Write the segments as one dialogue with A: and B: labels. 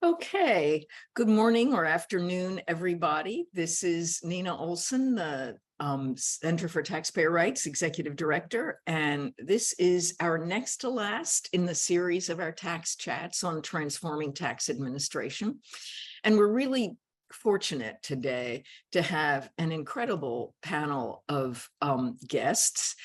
A: Okay, good morning or afternoon, everybody. This is Nina Olson, the Center for Taxpayer Rights Executive Director, and this is our next to last in the series of our tax chats on transforming tax administration. And we're really fortunate today to have an incredible panel of guests.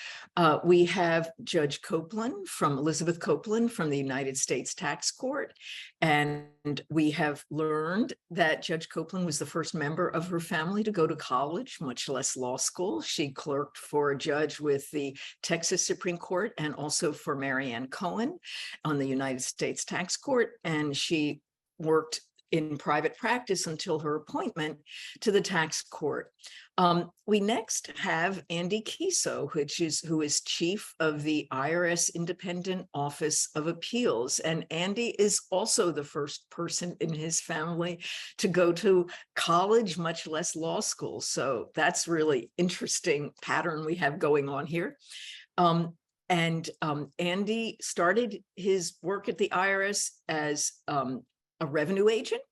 A: We have Judge Copeland Elizabeth Copeland from the United States Tax Court. And we have learned that Judge Copeland was the first member of her family to go to college, much less law school. She clerked for a judge with the Texas Supreme Court and also for Mary Ann Cohen on the United States Tax Court. And she worked in private practice until her appointment to the tax court. We next have Andy Keyso, who is chief of the IRS Independent Office of Appeals. And Andy is also the first person in his family to go to college, much less law school. So that's really interesting pattern we have going on here. Andy started his work at the IRS as a revenue agent,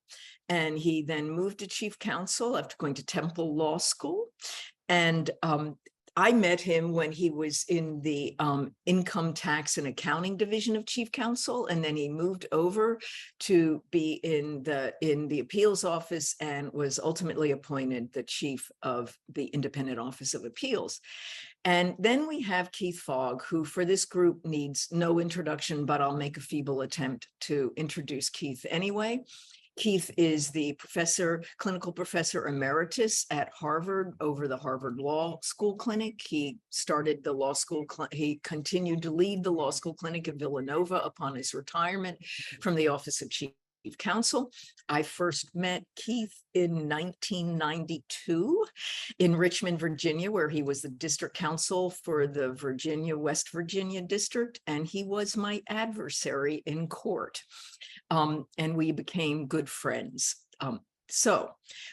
A: and he then moved to chief counsel after going to Temple Law School. And I met him when he was in the income tax and accounting division of chief counsel, and then he moved over to be in the appeals office and was ultimately appointed the chief of the Independent Office of Appeals. And then we have Keith Fogg, who for this group needs no introduction, but I'll make a feeble attempt to introduce Keith anyway. Keith is the clinical professor emeritus at Harvard over the Harvard Law School Clinic. He started the law school, he continued to lead the law school clinic at Villanova upon his retirement from the Office of Chief Counsel. I first met Keith in 1992 in Richmond, Virginia, where he was the district counsel for the West Virginia district, and he was my adversary in court. And we became good friends. So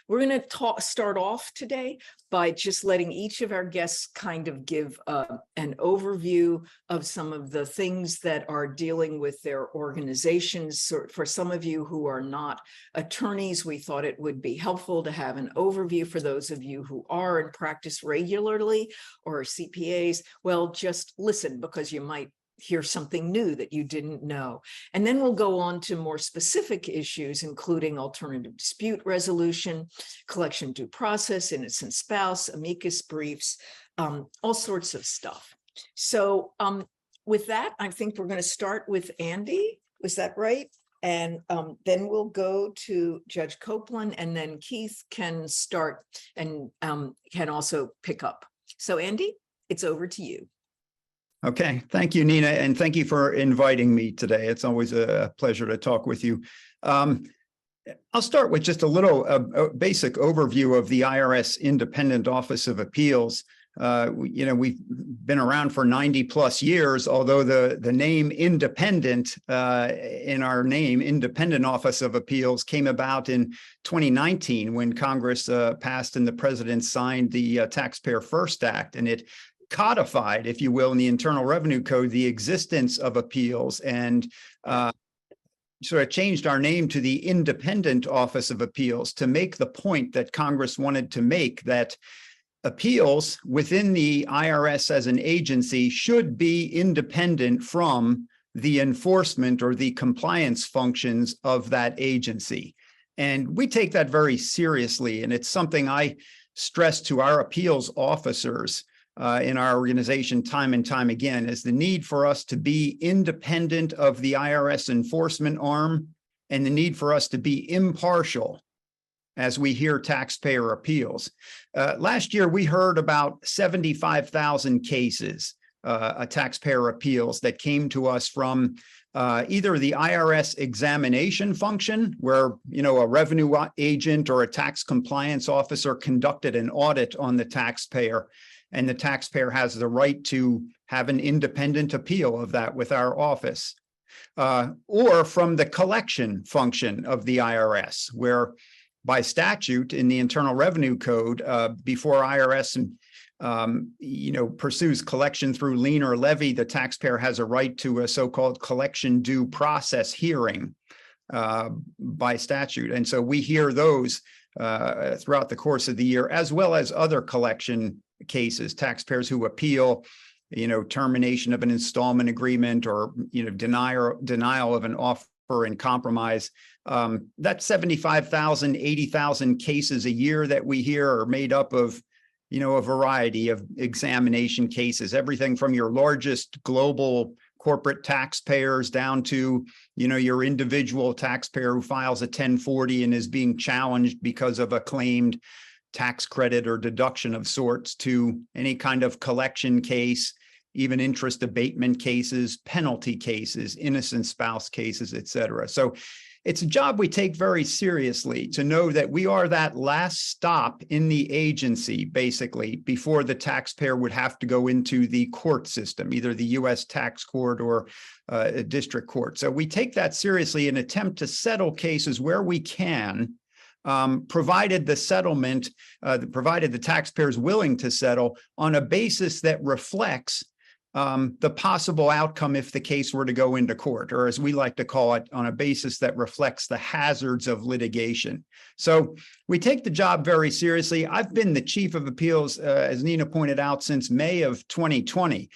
A: we're going to start off today by just letting each of our guests kind of give an overview of some of the things that are dealing with their organizations. So for some of you who are not attorneys, we thought it would be helpful to have an overview. For those of you who are and practice regularly or are CPAs, well, just listen, because you might hear something new that you didn't know. And then we'll go on to more specific issues, including alternative dispute resolution, collection due process, innocent spouse, amicus briefs, all sorts of stuff. So with that, I think we're going to start with Andy. Was that right? And then we'll go to Judge Copeland, and then Keith can start and can also pick up. So Andy, it's over to you.
B: Okay, thank you, Nina, and thank you for inviting me today. It's always a pleasure to talk with you. I'll start with just a little basic overview of the IRS Independent Office of Appeals. We've been around for 90 plus years, although the name independent in our name, Independent Office of Appeals, came about in 2019 when Congress passed and the president signed the Taxpayer First Act, and it codified, if you will, in the Internal Revenue Code, the existence of appeals, and sort of changed our name to the Independent Office of Appeals to make the point that Congress wanted to make, that appeals within the IRS as an agency should be independent from the enforcement or the compliance functions of that agency. And we take that very seriously, and it's something I stress to our appeals officers in our organization time and time again, is the need for us to be independent of the IRS enforcement arm and the need for us to be impartial as we hear taxpayer appeals. Last year, we heard about 75,000 cases, taxpayer appeals that came to us from either the IRS examination function, where a revenue agent or a tax compliance officer conducted an audit on the taxpayer, and the taxpayer has the right to have an independent appeal of that with our office, or from the collection function of the IRS, where by statute in the Internal Revenue Code, before IRS pursues collection through lien or levy, the taxpayer has a right to a so-called collection due process hearing. by statute. And so we hear those throughout the course of the year, as well as other collection cases, taxpayers who appeal, termination of an installment agreement or, denial of an offer and compromise. That's 75,000, 80,000 cases a year that we hear are made up of, a variety of examination cases, everything from your largest global corporate taxpayers down to, your individual taxpayer who files a 1040 and is being challenged because of a claimed tax credit or deduction of sorts, to any kind of collection case, even interest abatement cases, penalty cases, innocent spouse cases, et cetera. So it's a job we take very seriously, to know that we are that last stop in the agency, basically, before the taxpayer would have to go into the court system, either the U.S. tax court or a district court. So we take that seriously and attempt to settle cases where we can, provided the settlement, provided the taxpayer is willing to settle on a basis that reflects the possible outcome if the case were to go into court, or as we like to call it, on a basis that reflects the hazards of litigation. So we take the job very seriously. I've been the chief of appeals, as Nina pointed out, since May of 2020,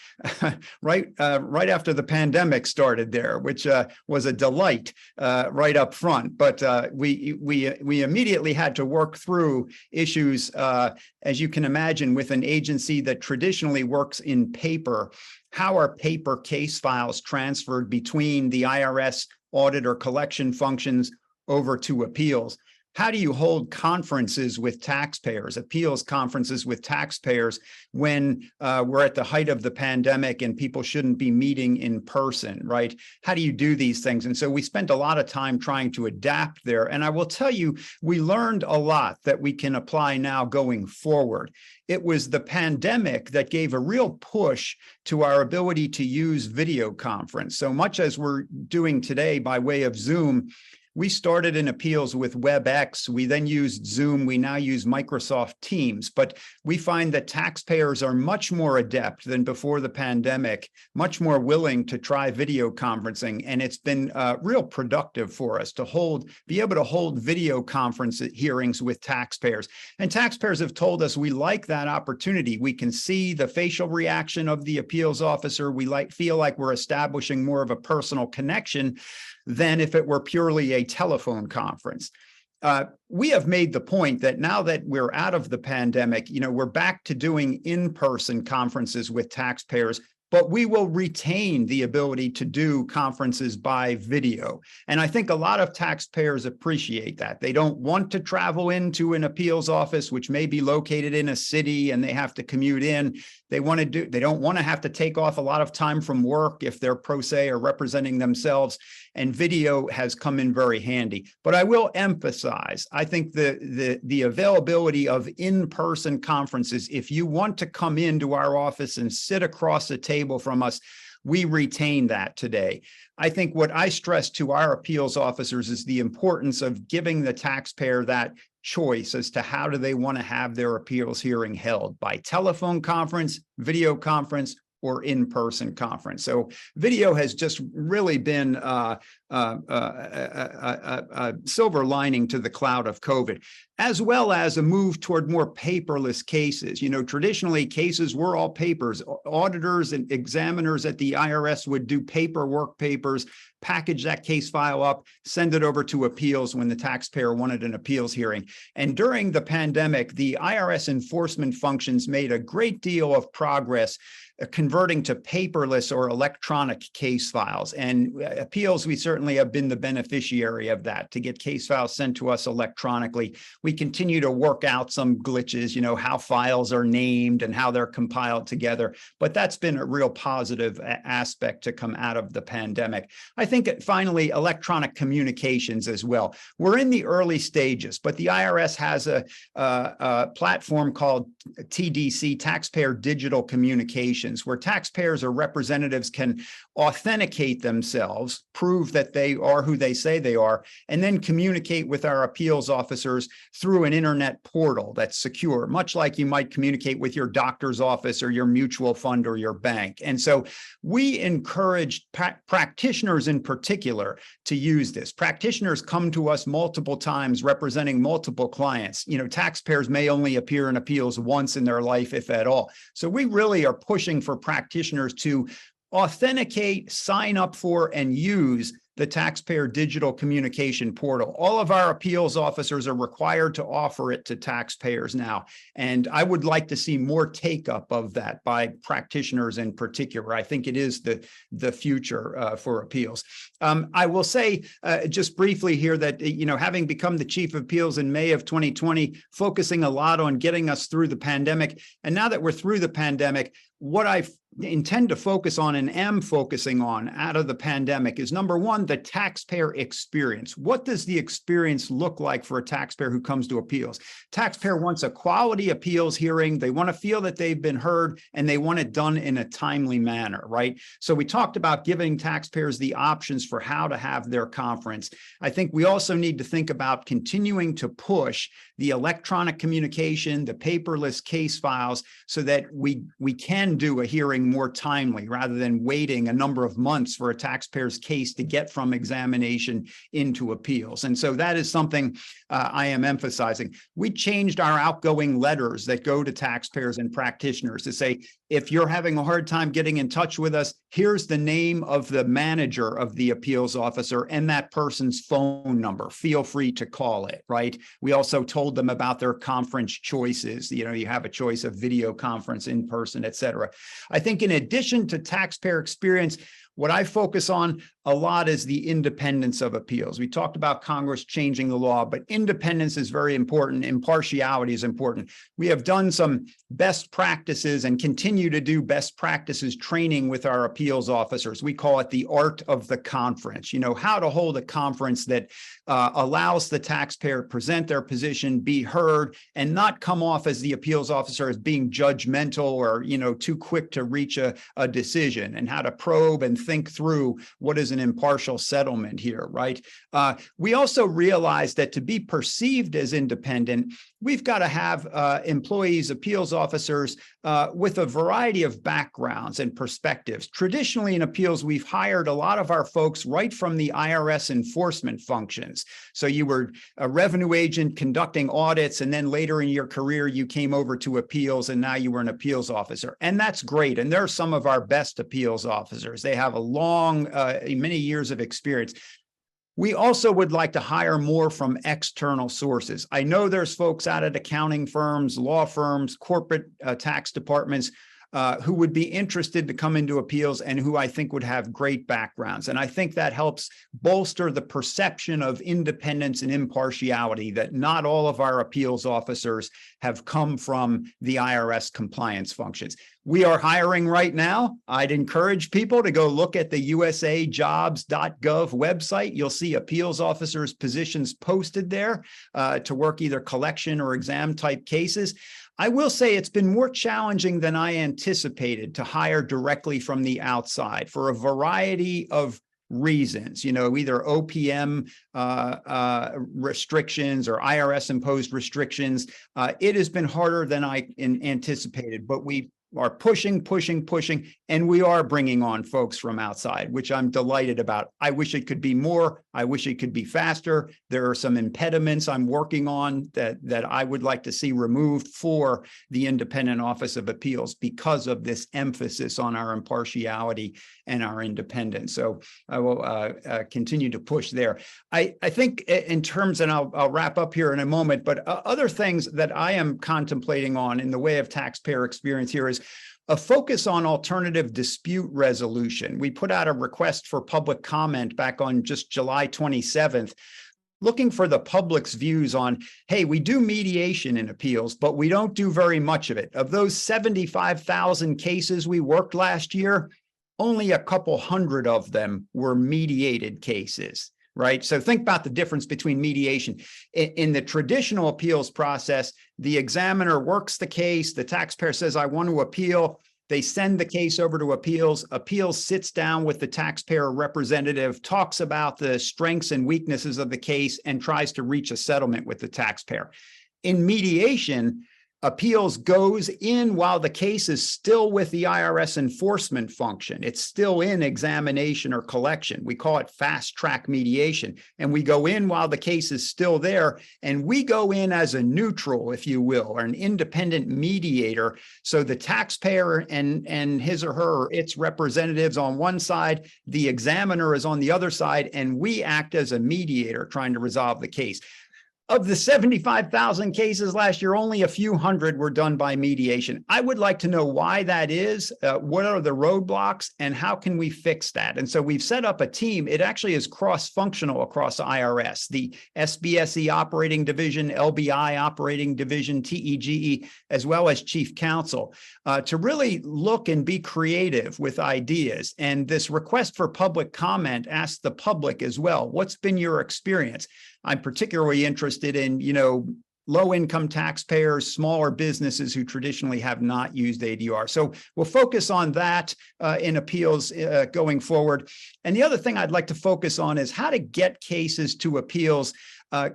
B: right after the pandemic started there, which was a delight right up front. But we immediately had to work through issues, as you can imagine, with an agency that traditionally works in paper. How are paper case files transferred between the IRS audit or collection functions over to appeals? How do you hold conferences with taxpayers, appeals conferences with taxpayers, when we're at the height of the pandemic and people shouldn't be meeting in person, right? How do you do these things? And so we spent a lot of time trying to adapt there. And I will tell you, we learned a lot that we can apply now going forward. It was the pandemic that gave a real push to our ability to use video conference. So much as we're doing today by way of Zoom, we started in appeals with WebEx. We then used Zoom. We now use Microsoft Teams. But we find that taxpayers are much more adept than before the pandemic, much more willing to try video conferencing. And it's been real productive for us to be able to hold video conference hearings with taxpayers. And taxpayers have told us we like that opportunity. We can see the facial reaction of the appeals officer. We feel like we're establishing more of a personal connection than if it were purely a telephone conference. We have made the point that now that we're out of the pandemic, we're back to doing in-person conferences with taxpayers, but we will retain the ability to do conferences by video. And I think a lot of taxpayers appreciate that. They don't want to travel into an appeals office, which may be located in a city, and they have to commute in. They don't want to have to take off a lot of time from work if they're pro se or representing themselves, and video has come in very handy. But I will emphasize, I think the availability of in-person conferences, if you want to come into our office and sit across the table from us, we retain that today. I think what I stress to our appeals officers is the importance of giving the taxpayer that choice as to how do they want to have their appeals hearing held, by telephone conference, video conference, or in-person conference. So video has just really been a silver lining to the cloud of COVID, as well as a move toward more paperless cases. Traditionally cases were all papers. Auditors and examiners at the IRS would do paperwork papers, package that case file up, send it over to appeals when the taxpayer wanted an appeals hearing. And during the pandemic, the IRS enforcement functions made a great deal of progress converting to paperless or electronic case files. And appeals, we certainly have been the beneficiary of that, to get case files sent to us electronically. We continue to work out some glitches, how files are named and how they're compiled together. But that's been a real positive aspect to come out of the pandemic. I think finally, electronic communications as well. We're in the early stages, but the IRS has a platform called TDC, Taxpayer Digital Communications. communications where taxpayers or representatives can authenticate themselves, prove that they are who they say they are, and then communicate with our appeals officers through an internet portal that's secure, much like you might communicate with your doctor's office or your mutual fund or your bank. And so we encourage practitioners in particular to use this. Practitioners come to us multiple times representing multiple clients. You know, taxpayers may only appear in appeals once in their life, if at all. So we really are pushing for practitioners to authenticate, sign up for, and use the taxpayer digital communication portal. All of our appeals officers are required to offer it to taxpayers now. And I would like to see more take up of that by practitioners in particular. I think it is the future for appeals. I will say just briefly here that, you know, having become the chief of appeals in May of 2020, focusing a lot on getting us through the pandemic. And now that we're through the pandemic, what I intend to focus on and am focusing on out of the pandemic is, number one, the taxpayer experience. What does the experience look like for a taxpayer who comes to appeals? Taxpayer wants a quality appeals hearing. They want to feel that they've been heard, and they want it done in a timely manner, right? So we talked about giving taxpayers the options for how to have their conference. I think we also need to think about continuing to push the electronic communication, the paperless case files, so that we can do a hearing more timely rather than waiting a number of months for a taxpayer's case to get from examination into appeals. And so that is something I am emphasizing. We changed our outgoing letters that go to taxpayers and practitioners to say, if you're having a hard time getting in touch with us, here's the name of the manager of the appeals officer and that person's phone number. Feel free to call it, right? We also told them about their conference choices. You know, you have a choice of video conference, in person, et cetera. I think in addition to taxpayer experience, what I focus on a lot is the independence of appeals. We talked about Congress changing the law, but independence is very important. Impartiality is important. We have done some best practices and continue to do best practices training with our appeals officers. We call it the art of the conference. You know, how to hold a conference that allows the taxpayer to present their position, be heard, and not come off as the appeals officer as being judgmental or, you know, too quick to reach a decision, and how to probe and think through what is an impartial settlement here, right? We also realize that to be perceived as independent, we've got to have employees, appeals officers with a variety of backgrounds and perspectives. Traditionally in appeals, we've hired a lot of our folks right from the IRS enforcement functions. So you were a revenue agent conducting audits, and then later in your career, you came over to appeals, and now you were an appeals officer. And that's great. And they're some of our best appeals officers. They have a long, many years of experience. We also would like to hire more from external sources. I know there's folks out at accounting firms, law firms, corporate tax departments who would be interested to come into appeals and who I think would have great backgrounds. And I think that helps bolster the perception of independence and impartiality, that not all of our appeals officers have come from the IRS compliance functions. We are hiring right now. I'd encourage people to go look at the usajobs.gov website. You'll see appeals officers' positions posted there to work either collection or exam type cases. I will say it's been more challenging than I anticipated to hire directly from the outside for a variety of reasons, you know, either OPM restrictions or IRS imposed restrictions. It has been harder than I anticipated, but we are pushing, and we are bringing on folks from outside, which I'm delighted about. I wish it could be more. I wish it could be faster. There are some impediments I'm working on that I would like to see removed for the Independent Office of Appeals because of this emphasis on our impartiality and our independence. So I will continue to push there. I think in terms, and I'll wrap up here in a moment, but other things that I am contemplating on in the way of taxpayer experience here is a focus on alternative dispute resolution. We put out a request for public comment back on just July 27th, looking for the public's views on, hey, we do mediation in appeals, but we don't do very much of it. Of those 75,000 cases we worked last year, only a couple hundred of them were mediated cases. Right? So think about the difference between mediation. In the traditional appeals process, the examiner works the case, the taxpayer says, I want to appeal. They send the case over to appeals. Appeals sits down with the taxpayer representative, talks about the strengths and weaknesses of the case, and tries to reach a settlement with the taxpayer. In mediation, appeals goes in while the case is still with the IRS enforcement function. It's still in examination or collection. We call it fast track mediation. And we go in while the case is still there. And we go in as a neutral, if you will, or an independent mediator. So the taxpayer and his or her, its representatives on one side, the examiner is on the other side, and we act as a mediator trying to resolve the case. Of the 75,000 cases last year, only a few hundred were done by mediation. I would like to know why that is, what are the roadblocks, and how can we fix that? And so we've set up a team. It actually is cross-functional across IRS, the SBSE operating division, LBI operating division, TEGE, as well as chief counsel, to really look and be creative with ideas. And this request for public comment asks the public as well, what's been your experience? I'm particularly interested in, low-income taxpayers, smaller businesses who traditionally have not used ADR. So we'll focus on that in appeals going forward. And the other thing I'd like to focus on is how to get cases to appeals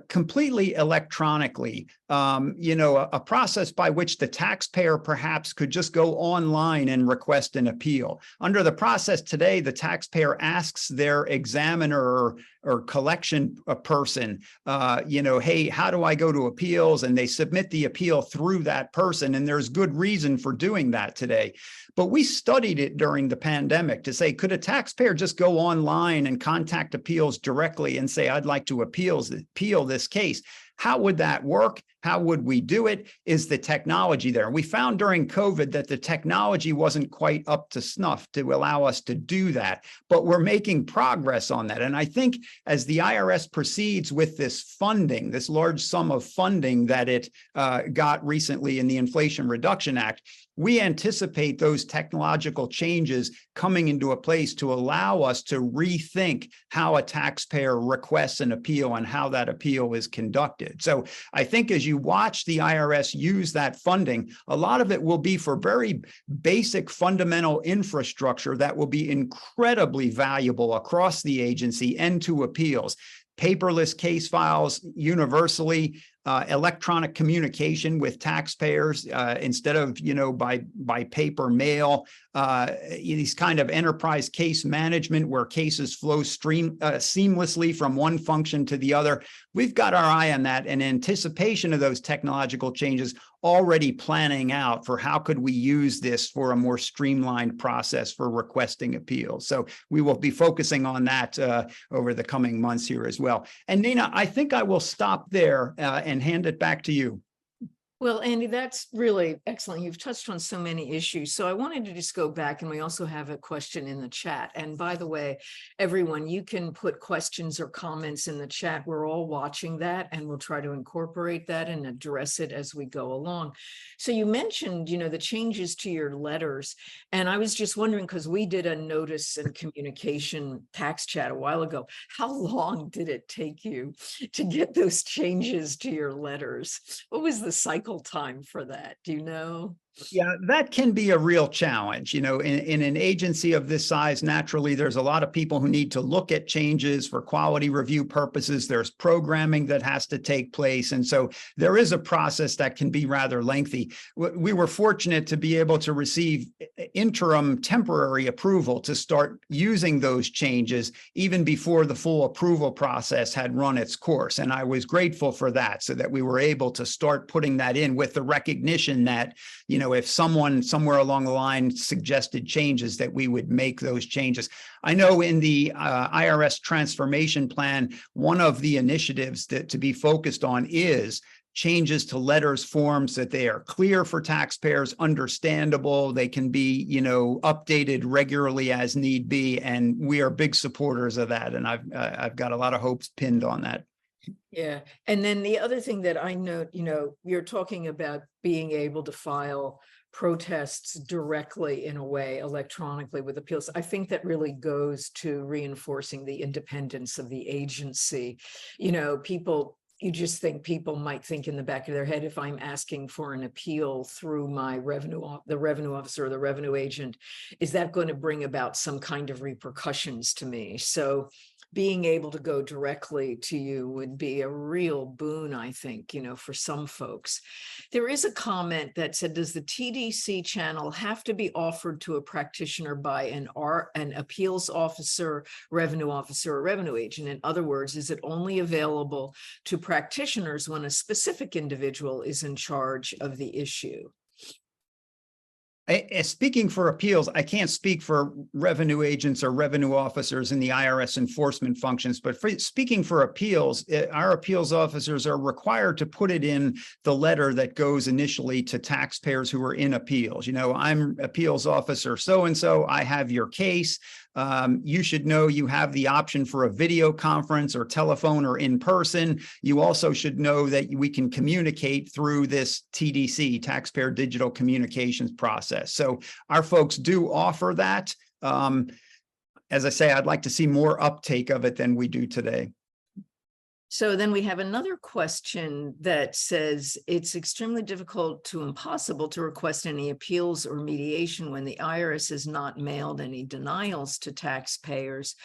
B: completely electronically, a process by which the taxpayer perhaps could just go online and request an appeal. Under the process today, the taxpayer asks their examiner or collection person, hey, how do I go to appeals? And they submit the appeal through that person. And there's good reason for doing that today. But we studied it during the pandemic to say, could a taxpayer just go online and contact appeals directly and say, I'd like to appeal this case? How would that work? How would we do it? Is the technology there? We found during COVID that the technology wasn't quite up to snuff to allow us to do that, but we're making progress on that. And I think as the IRS proceeds with this funding, this large sum of funding that it got recently in the Inflation Reduction Act, we anticipate those technological changes coming into a place to allow us to rethink how a taxpayer requests an appeal and how that appeal is conducted. So I think as you watch the IRS use that funding, a lot of it will be for very basic fundamental infrastructure that will be incredibly valuable across the agency and to appeals. Paperless case files universally, electronic communication with taxpayers instead of, by paper mail, these kind of enterprise case management where cases flow seamlessly from one function to the other. We've got our eye on that in anticipation of those technological changes, already planning out for how could we use this for a more streamlined process for requesting appeals. So we will be focusing on that over the coming months here as well. And Nina, I think I will stop there and hand it back to you.
A: Well, Andy, that's really excellent. You've touched on so many issues. So I wanted to just go back, and we also have a question in the chat. And by the way, everyone, you can put questions or comments in the chat. We're all watching that, and we'll try to incorporate that and address it as we go along. So you mentioned, the changes to your letters. And I was just wondering, because we did a notice and communication tax chat a while ago, how long did it take you to get those changes to your letters? What was the cycle time for that? Do you know?
B: Yeah, that can be a real challenge. In an agency of this size, naturally, there's a lot of people who need to look at changes for quality review purposes. There's programming that has to take place. And so there is a process that can be rather lengthy. We were fortunate to be able to receive interim temporary approval to start using those changes even before the full approval process had run its course. And I was grateful for that, so that we were able to start putting that in with the recognition that, if someone somewhere along the line suggested changes, that we would make those changes. I know in the IRS transformation plan, one of the initiatives that to be focused on is changes to letters forms, that they are clear for taxpayers, understandable, they can be, updated regularly as need be. And we are big supporters of that. And I've got a lot of hopes pinned on that.
A: Yeah. And then the other thing that I note, you're talking about being able to file protests directly in a way electronically with appeals. I think that really goes to reinforcing the independence of the agency. People you just think people might think in the back of their head, if I'm asking for an appeal through my the revenue officer or the revenue agent, is that going to bring about some kind of repercussions to me? So being able to go directly to you would be a real boon, I think, for some folks. There is a comment that said, does the TDC channel have to be offered to a practitioner by an appeals officer, revenue officer, or revenue agent? In other words, is it only available to practitioners when a specific individual is in charge of the issue?
B: Speaking for appeals, I can't speak for revenue agents or revenue officers in the IRS enforcement functions, but speaking for appeals, our appeals officers are required to put it in the letter that goes initially to taxpayers who are in appeals. I'm appeals officer so-and-so, I have your case. You should know you have the option for a video conference or telephone or in person. You also should know that we can communicate through this TDC, Taxpayer Digital Communications process. So our folks do offer that. As I say, I'd like to see more uptake of it than we do today.
A: So then we have another question that says it's extremely difficult to impossible to request any appeals or mediation when the IRS has not mailed any denials to taxpayers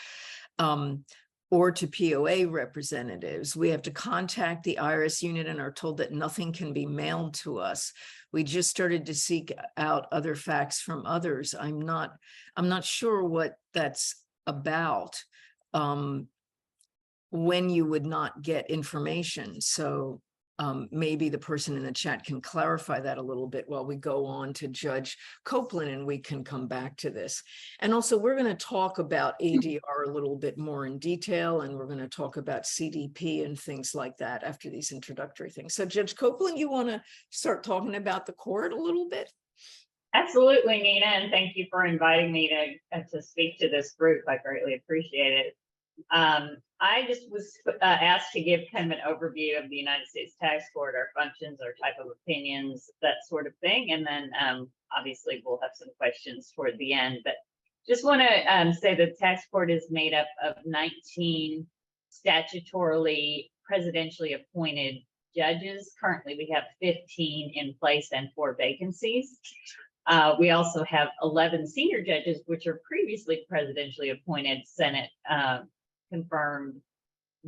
A: or to POA representatives. We have to contact the IRS unit and are told that nothing can be mailed to us. We just started to seek out other facts from others. I'm not sure what that's about. When you would not get information. So maybe the person in the chat can clarify that a little bit while we go on to Judge Copeland, and we can come back to this. And also, we're going to talk about ADR a little bit more in detail, and we're going to talk about CDP and things like that after these introductory things. So Judge Copeland, you want to start talking about the court a little bit?
C: Absolutely, Nina, and thank you for inviting me to speak to this group. I greatly appreciate it. I just was asked to give kind of an overview of the United States Tax Court, our functions, our type of opinions, that sort of thing. And then obviously we'll have some questions toward the end. But just want to say the tax court is made up of 19 statutorily, presidentially appointed judges. Currently, we have 15 in place and 4 vacancies. We also have 11 senior judges, which are previously presidentially appointed Senate confirmed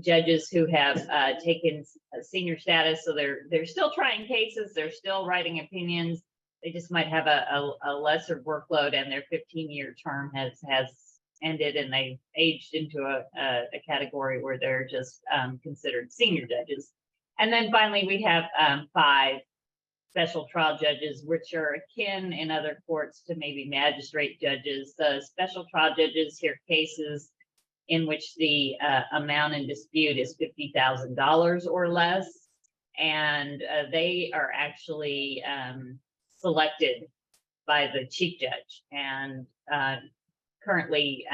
C: judges who have taken senior status. So they're still trying cases, they're still writing opinions. They just might have a lesser workload, and their 15-year term has ended, and they've aged into a category where they're just considered senior judges. And then finally, we have 5 special trial judges, which are akin in other courts to maybe magistrate judges. The special trial judges hear cases in which the amount in dispute is $50,000 or less, and they are actually selected by the chief judge. And currently,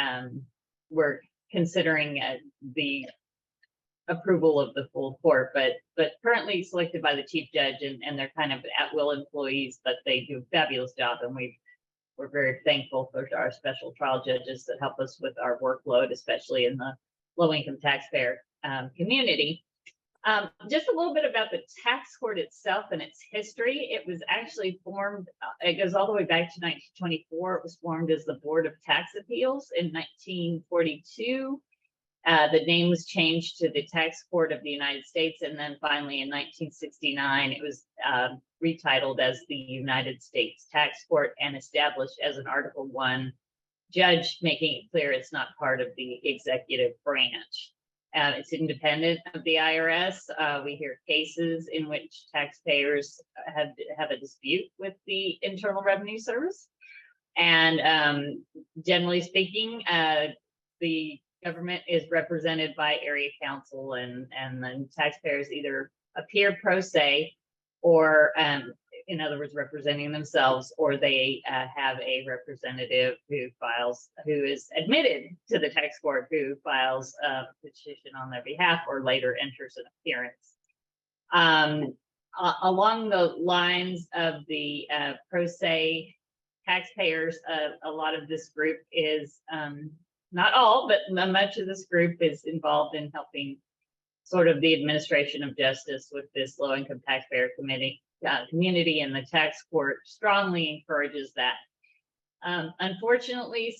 C: we're considering the approval of the full court, but currently selected by the chief judge, and they're kind of at-will employees, but they do a fabulous job, and we're very thankful for our special trial judges that help us with our workload, especially in the low-income taxpayer community. Just a little bit about the tax court itself and its history. It was actually formed, it goes all the way back to 1924. It was formed as the Board of Tax Appeals in 1942. The name was changed to the Tax Court of the United States, and then finally in 1969, it was retitled as the United States Tax Court and established as an Article I judge, making it clear it's not part of the executive branch. It's independent of the IRS. We hear cases in which taxpayers have a dispute with the Internal Revenue Service. And generally speaking, the government is represented by area counsel, and then taxpayers either appear pro se, or in other words, representing themselves, or they have a representative who is admitted to the tax court, who files a petition on their behalf or later enters an appearance. Along the lines of the pro se taxpayers, a lot of this group is not all, but much of this group is involved in helping sort of the administration of justice with this low-income taxpayer community, and the tax court strongly encourages that. Unfortunately,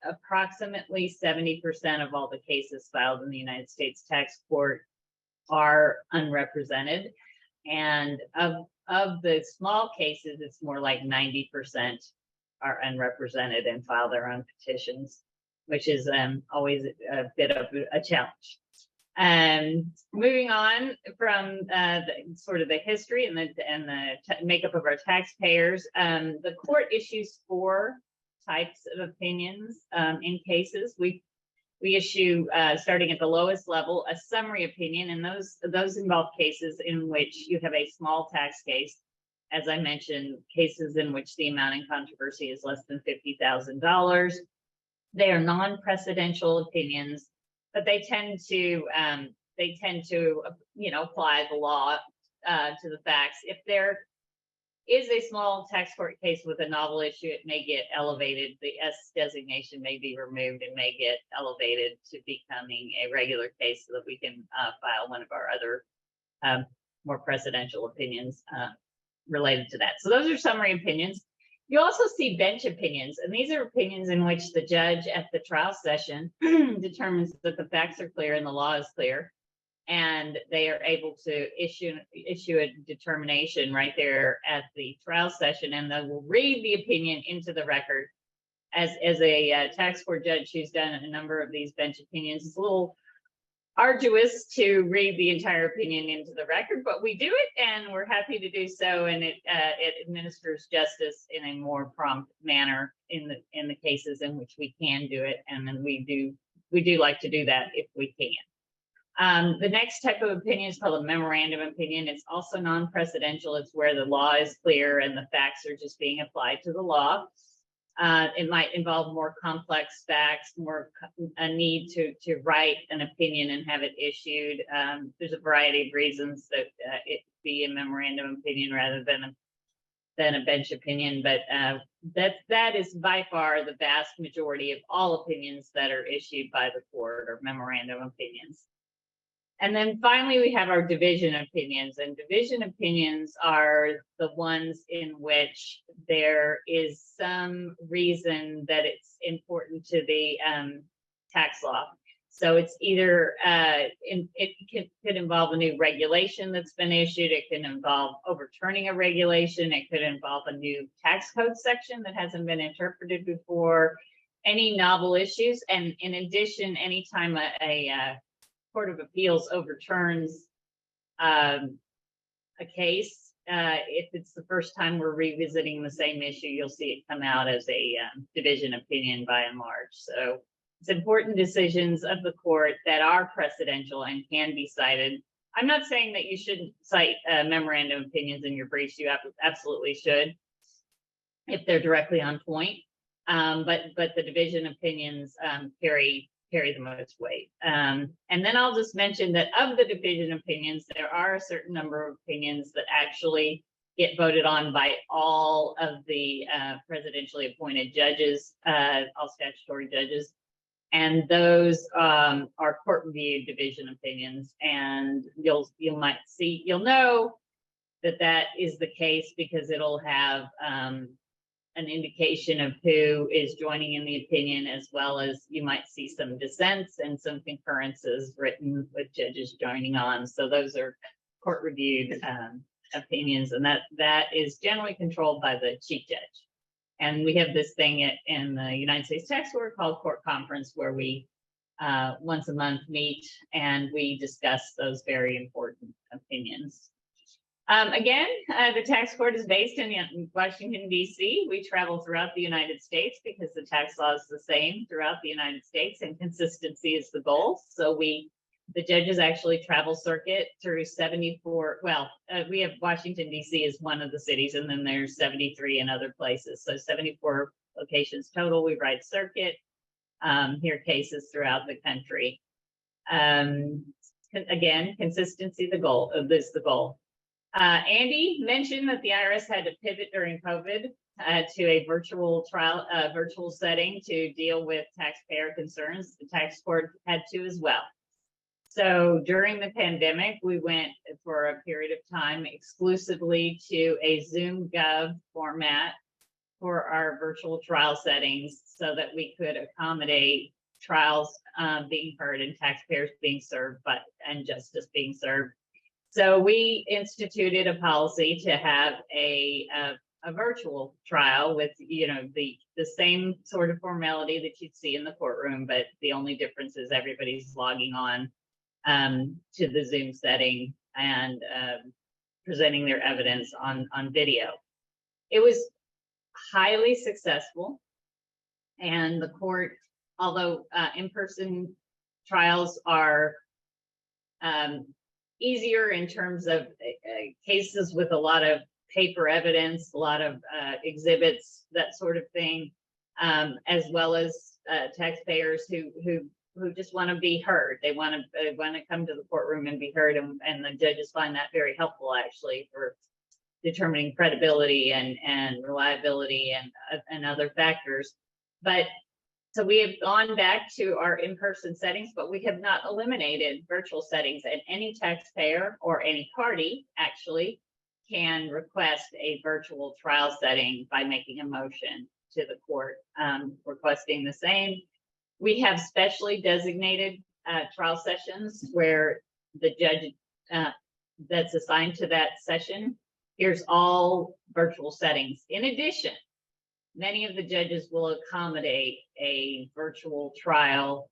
C: approximately 70% of all the cases filed in the United States tax court are unrepresented, and of the small cases, it's more like 90% are unrepresented and file their own petitions, which is always a bit of a challenge. Moving on from sort of the history and the makeup of our taxpayers, the court issues 4 types of opinions in cases. We issue, starting at the lowest level, a summary opinion, and those involve cases in which you have a small tax case. As I mentioned, cases in which the amount in controversy is less than $50,000. They are non-precedential opinions, but they tend to apply the law to the facts. If there is a small tax court case with a novel issue, it may get elevated. The S designation may be removed and may get elevated to becoming a regular case so that we can file one of our other more precedential opinions related to that. So those are summary opinions. You also see bench opinions, and these are opinions in which the judge at the trial session determines that the facts are clear and the law is clear, and they are able to issue a determination right there at the trial session, and they will read the opinion into the record. As a tax court judge who's done a number of these bench opinions, it's a little arduous to read the entire opinion into the record, but we do it, and we're happy to do so, and it administers justice in a more prompt manner in the cases in which we can do it, and then we do like to do that if we can. The next type of opinion is called a memorandum opinion. It's also non-precedential. It's where the law is clear and the facts are just being applied to the law. It might involve more complex facts, a need to write an opinion and have it issued. There's a variety of reasons that it be a memorandum opinion rather than a bench opinion, but that is by far the vast majority of all opinions that are issued by the court, or memorandum opinions. And then finally, we have our division opinions, and division opinions are the ones in which there is some reason that it's important to the tax law. So it's either, it could involve a new regulation that's been issued, it can involve overturning a regulation, it could involve a new tax code section that hasn't been interpreted before, any novel issues, and in addition, anytime a Court of Appeals overturns a case, if it's the first time we're revisiting the same issue, you'll see it come out as a division opinion by and large. So it's important decisions of the court that are precedential and can be cited. I'm not saying that you shouldn't cite memorandum opinions in your briefs. You absolutely should, if they're directly on point. But the division opinions carry the most weight. And then I'll just mention that of the division opinions, there are a certain number of opinions that actually get voted on by all of the presidentially appointed judges, all statutory judges. And those are court-reviewed division opinions. And you'll know that is the case because it'll have an indication of who is joining in the opinion, as well as you might see some dissents and some concurrences written with judges joining on. So those are court-reviewed opinions, and that is generally controlled by the chief judge. And we have this thing in the United States Tax Court called Court Conference, where we once a month meet and we discuss those very important opinions. Again, the tax court is based in Washington, D.C. We travel throughout the United States because the tax law is the same throughout the United States, and consistency is the goal. So the judges actually travel circuit through 74. Well, we have Washington, D.C. as one of the cities, and then there's 73 in other places. So 74 locations total. We ride circuit, hear cases throughout the country. Again, consistency is the goal. Andy mentioned that the IRS had to pivot during COVID to a virtual setting to deal with taxpayer concerns. The tax court had to as well. So during the pandemic, we went for a period of time exclusively to a Zoom Gov format for our virtual trial settings so that we could accommodate trials being heard and taxpayers being served, and justice being served. So we instituted a policy to have a virtual trial with, the same sort of formality that you'd see in the courtroom, but the only difference is everybody's logging on to the Zoom setting and presenting their evidence on video. It was highly successful, and the court, although in-person trials are easier in terms of cases with a lot of paper evidence, a lot of exhibits, that sort of thing, as well as taxpayers who just want to be heard. They want to come to the courtroom and be heard, and the judges find that very helpful, actually, for determining credibility and reliability and other factors. But so we have gone back to our in-person settings, but we have not eliminated virtual settings, and any taxpayer or any party actually can request a virtual trial setting by making a motion to the court requesting the same. We have specially designated trial sessions where the judge that's assigned to that session here's all virtual settings. In addition, many of the judges will accommodate a virtual trial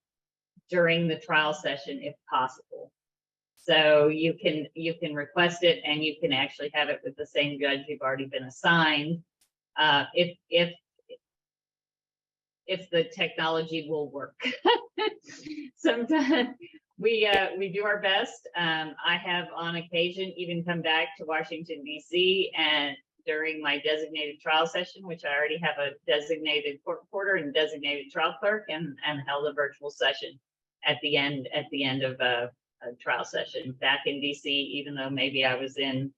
C: during the trial session if possible. So you can request it, and you can actually have it with the same judge you've already been assigned, if the technology will work. Sometimes we do our best. I have on occasion even come back to Washington, D.C. and during my designated trial session, which I already have a designated court reporter and designated trial clerk, and held a virtual session at the end of a trial session back in DC, even though maybe I was in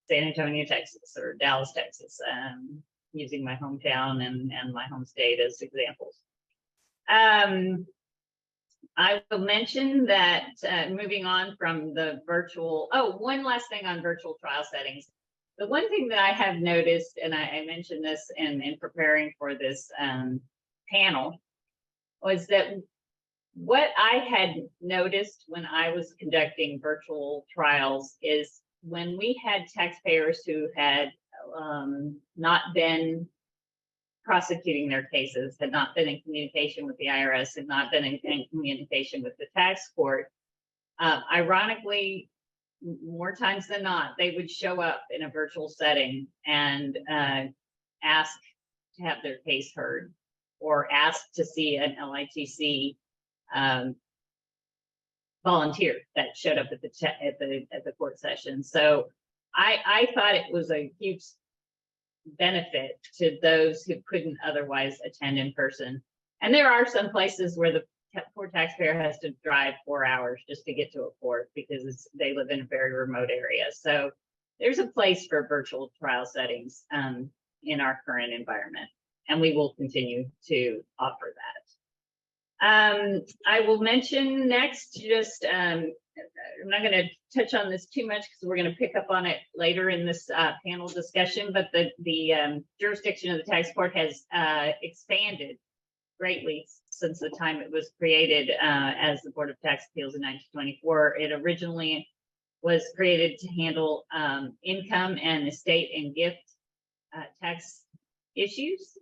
C: San Antonio, Texas, or Dallas, Texas, using my hometown and my home state as examples. I will mention that moving on from the virtual, one last thing on virtual trial settings. The one thing that I have noticed, and I mentioned this in preparing for this panel, was that what I had noticed when I was conducting virtual trials is when we had taxpayers who had not been prosecuting their cases, had not been in communication with the IRS, had not been in communication with the tax court, ironically, more times than not, they would show up in a virtual setting and ask to have their case heard, or ask to see an LITC volunteer that showed up at the court session. So I thought it was a huge benefit to those who couldn't otherwise attend in person. And there are some places where the poor taxpayer has to drive 4 hours just to get to a court because they live in a very remote area. So there's a place for virtual trial settings in our current environment, and we will continue to offer that. I will mention next, just I'm not going to touch on this too much because we're going to pick up on it later in this panel discussion, but the jurisdiction of the tax court has expanded greatly since the time it was created as the Board of Tax Appeals in 1924. It originally was created to handle income and estate and gift tax issues.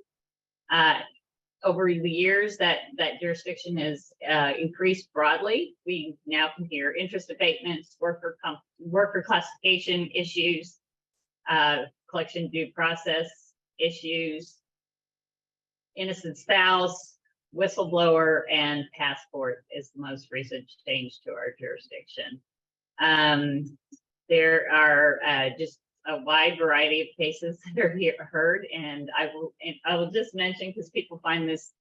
C: Over the years, that jurisdiction has increased broadly. We now can hear interest abatements, worker classification issues, collection due process issues, innocent spouse, whistleblower, and passport is the most recent change to our jurisdiction. There are just a wide variety of cases that are heard, and I will just mention, because people find this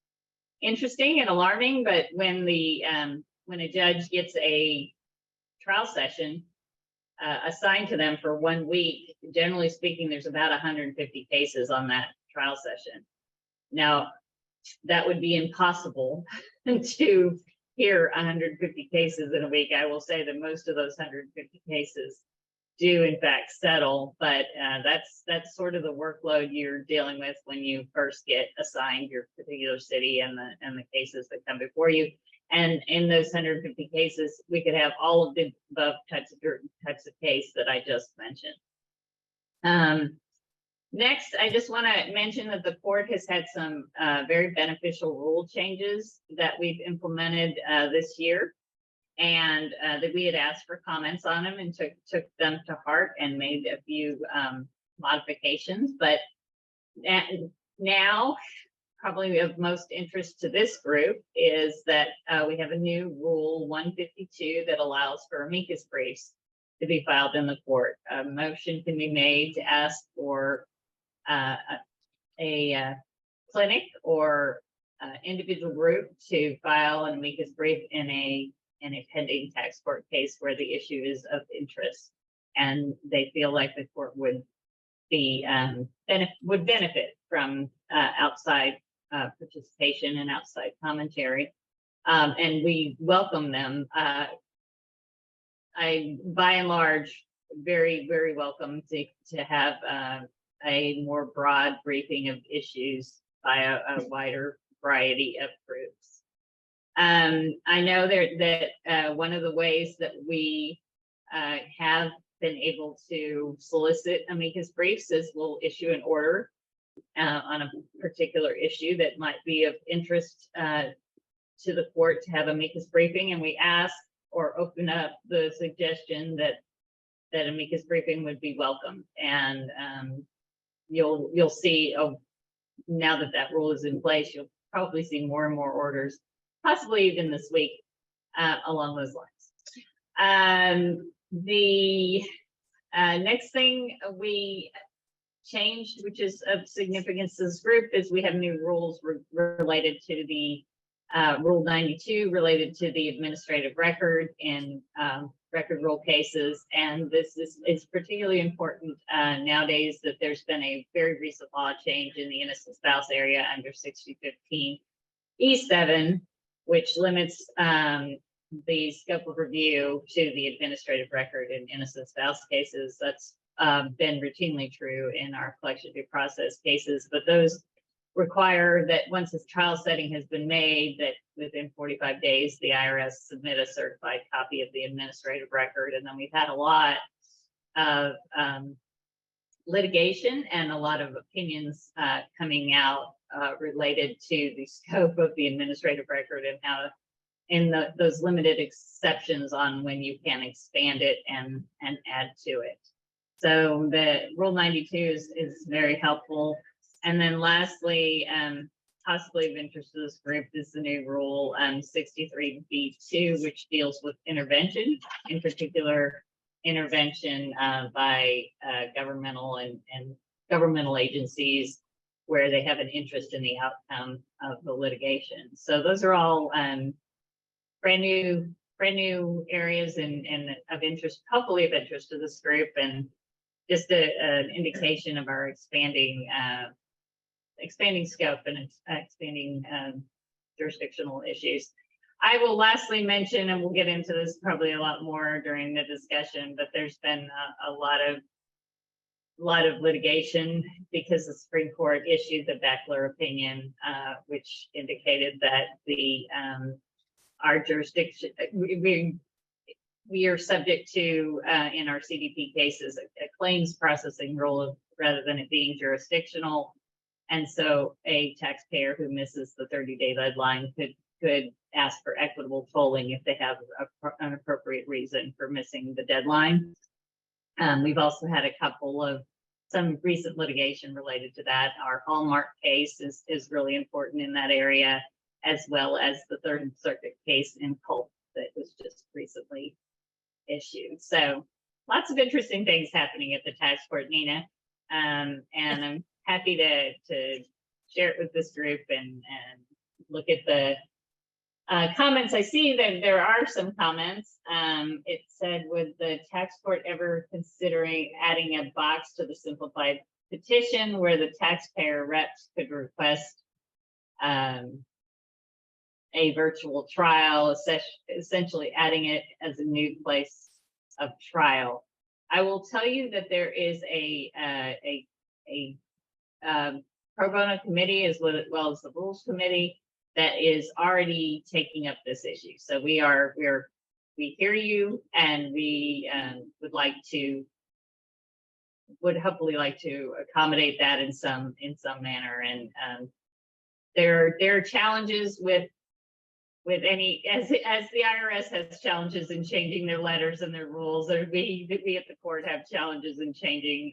C: interesting and alarming, but when a judge gets a trial session assigned to them for 1 week, generally speaking, there's about 150 cases on that trial session. Now, that would be impossible to hear 150 cases in a week. I will say that most of those 150 cases do in fact settle, but that's sort of the workload you're dealing with when you first get assigned your particular city and the cases that come before you. And in those 150 cases, we could have all of the above types of case that I just mentioned. Next, I just want to mention that the court has had some very beneficial rule changes that we've implemented this year, and that we had asked for comments on them and took them to heart and made a few modifications. But now, probably of most interest to this group is that we have a new rule 152 that allows for amicus briefs to be filed in the court. A motion can be made to ask for a clinic or individual group to file an amicus brief in a pending tax court case where the issue is of interest, and they feel like the court would be would benefit from outside participation and outside commentary, and we welcome them. I, by and large, very, very welcome to have a more broad briefing of issues by a wider variety of groups. I know that one of the ways that we have been able to solicit amicus briefs is we'll issue an order on a particular issue that might be of interest to the court to have amicus briefing, and we ask or open up the suggestion that amicus briefing would be welcome. And you'll see, now that rule is in place, you'll probably see more and more orders, possibly even this week, along those lines. The next thing we changed, which is of significance to this group, is we have new rules related to the Rule 92 related to the administrative record in record rule cases. And this is particularly important nowadays that there's been a very recent law change in the innocent spouse area under 6015 E7, which limits the scope of review to the administrative record in innocent spouse cases. That's been routinely true in our collection due process cases, but those require that once a trial setting has been made, that within 45 days, the IRS submit a certified copy of the administrative record. And then we've had a lot of litigation and a lot of opinions coming out related to the scope of the administrative record and how in those limited exceptions on when you can expand it and add to it. So the Rule 92 is very helpful. And then lastly, possibly of interest to this group is the new rule 63B2, which deals with intervention, in particular intervention by governmental and governmental agencies where they have an interest in the outcome of the litigation. So those are all brand new areas and of interest, hopefully of interest to this group, and just an indication of our expanding scope and expanding jurisdictional issues. I will lastly mention, and we'll get into this probably a lot more during the discussion, but there's been a lot of litigation because the Supreme Court issued the Beckler opinion, which indicated that our jurisdiction, we are subject to, in our CDP cases, a claims processing rule rather than it being jurisdictional. And so a taxpayer who misses the 30-day deadline could ask for equitable tolling if they have an appropriate reason for missing the deadline. We've also had some recent litigation related to that. Our Hallmark case is really important in that area, as well as the Third Circuit case in Copeland that was just recently issued. So lots of interesting things happening at the tax court, Nina. And I'm happy to share it with this group and look at the comments. I see that there are some comments. It said, would the tax court ever considering adding a box to the simplified petition where the taxpayer reps could request a virtual trial, essentially adding it as a new place of trial. I will tell you that there is a pro bono committee as well as the rules committee that is already taking up this issue. So we hear you, and we would hopefully like to accommodate that in some manner. And there are challenges with any, as the IRS has challenges in changing their letters and their rules, or we at the court have challenges in changing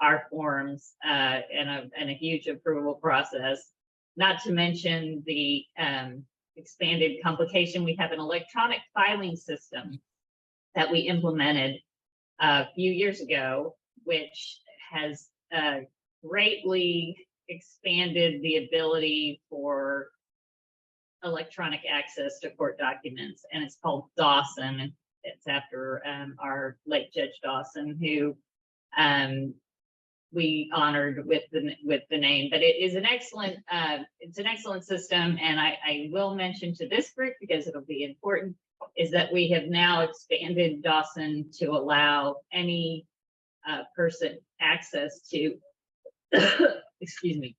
C: our forms and a huge approval process. Not to mention the expanded complication. We have an electronic filing system that we implemented a few years ago, which has greatly expanded the ability for electronic access to court documents, and it's called Dawson. It's after our late Judge Dawson, who we honored with the name. But it is an excellent system, and I will mention to this group, because it'll be important, is that we have now expanded Dawson to allow any person access to excuse me,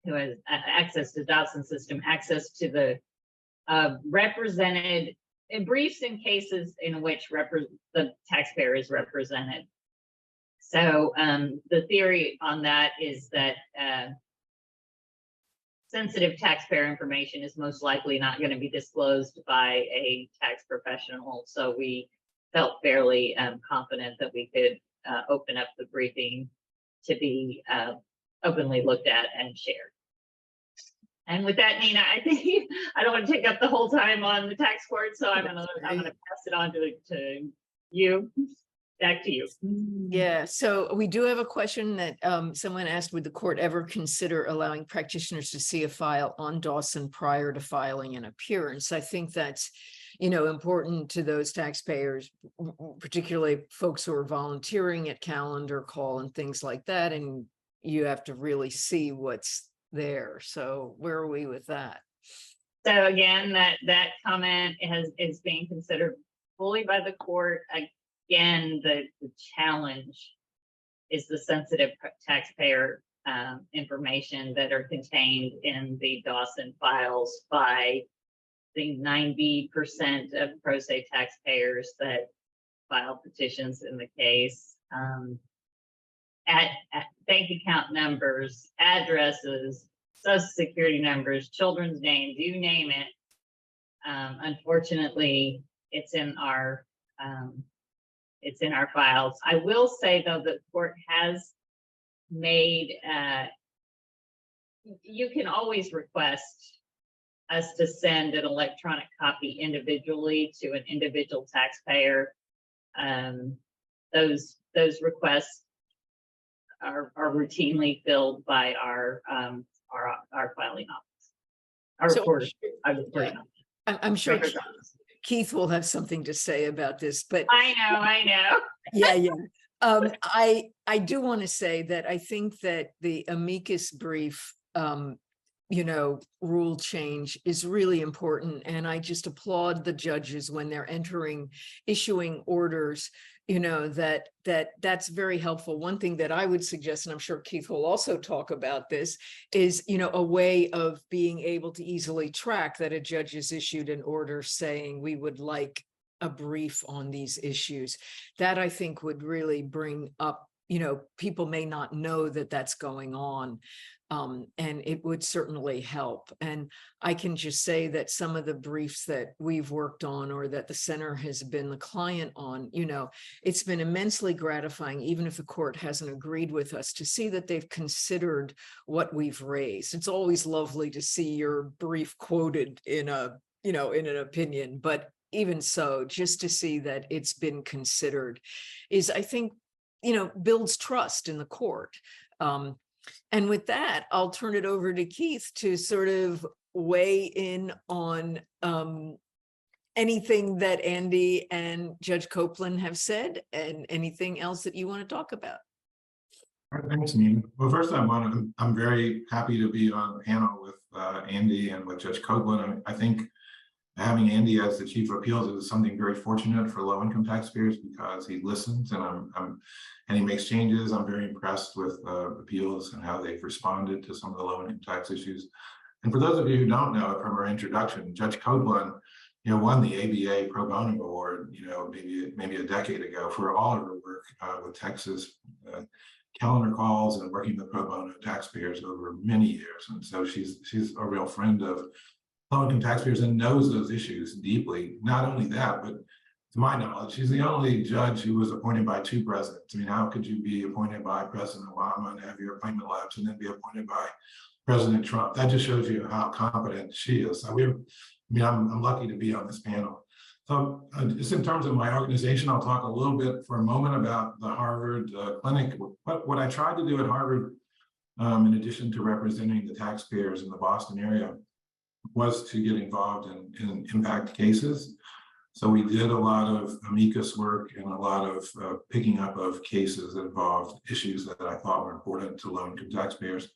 C: who has access to Dawson system, access to the represented in briefs in cases in which the taxpayer is represented. So the theory on that is that sensitive taxpayer information is most likely not going to be disclosed by a tax professional. So we felt fairly confident that we could open up the briefing to be openly looked at and shared. And with that, Nina, I think I don't want to take up the whole time on the tax court, so I'm gonna pass it on to you. Back to you.
A: Yeah, so we do have a question that someone asked, would the court ever consider allowing practitioners to see a file on Dawson prior to filing an appearance? I think that's, important to those taxpayers, particularly folks who are volunteering at calendar call and things like that, and you have to really see what's there. So where are we with that?
C: So again, that comment is being considered fully by the court. Again, the challenge is the sensitive taxpayer information that are contained in the Dawson files by the 90% of pro se taxpayers that file petitions in the case. At bank account numbers, addresses, social security numbers, children's names, you name it. Unfortunately, it's in our files. I will say, though, the court has made, you can always request us to send an electronic copy individually to an individual taxpayer. Those requests are routinely filled by our filing office. Our reporting office. I'm sure
A: Keith will have something to say about this, but
C: I know.
A: Yeah. I do want to say that I think that the amicus brief, rule change is really important. And I just applaud the judges when they're issuing orders, that's very helpful. One thing that I would suggest, and I'm sure Keith will also talk about this, is, a way of being able to easily track that a judge has issued an order saying we would like a brief on these issues. That I think would really bring up, people may not know that that's going on. And it would certainly help. And I can just say that some of the briefs that we've worked on, or that the center has been the client on, it's been immensely gratifying, even if the court hasn't agreed with us, to see that they've considered what we've raised. It's always lovely to see your brief quoted in in an opinion, but even so, just to see that it's been considered is, I think, builds trust in the court. And with that, I'll turn it over to Keith to sort of weigh in on anything that Andy and Judge Copeland have said, and anything else that you want to talk about.
D: All right, thanks, Nina. Well, first I'm very happy to be on the panel with Andy and with Judge Copeland. I think having Andy as the Chief of Appeals is something very fortunate for low-income taxpayers because he listens and and he makes changes. I'm very impressed with appeals and how they've responded to some of the low-income tax issues. And for those of you who don't know it from our introduction, Judge Copeland, won the ABA Pro Bono Award, maybe a decade ago for all of her work with Texas calendar calls and working with pro bono taxpayers over many years. And so she's a real friend of low-income taxpayers and knows those issues deeply. Not only that, but to my knowledge, she's the only judge who was appointed by 2 presidents. I mean, how could you be appointed by President Obama and have your appointment lapse and then be appointed by President Trump? That just shows you how competent she is. So I'm lucky to be on this panel. So just in terms of my organization, I'll talk a little bit for a moment about the Harvard Clinic. What I tried to do at Harvard, in addition to representing the taxpayers in the Boston area, was to get involved in impact cases. So we did a lot of amicus work and a lot of picking up of cases that involved issues that I thought were important to low-income taxpayers.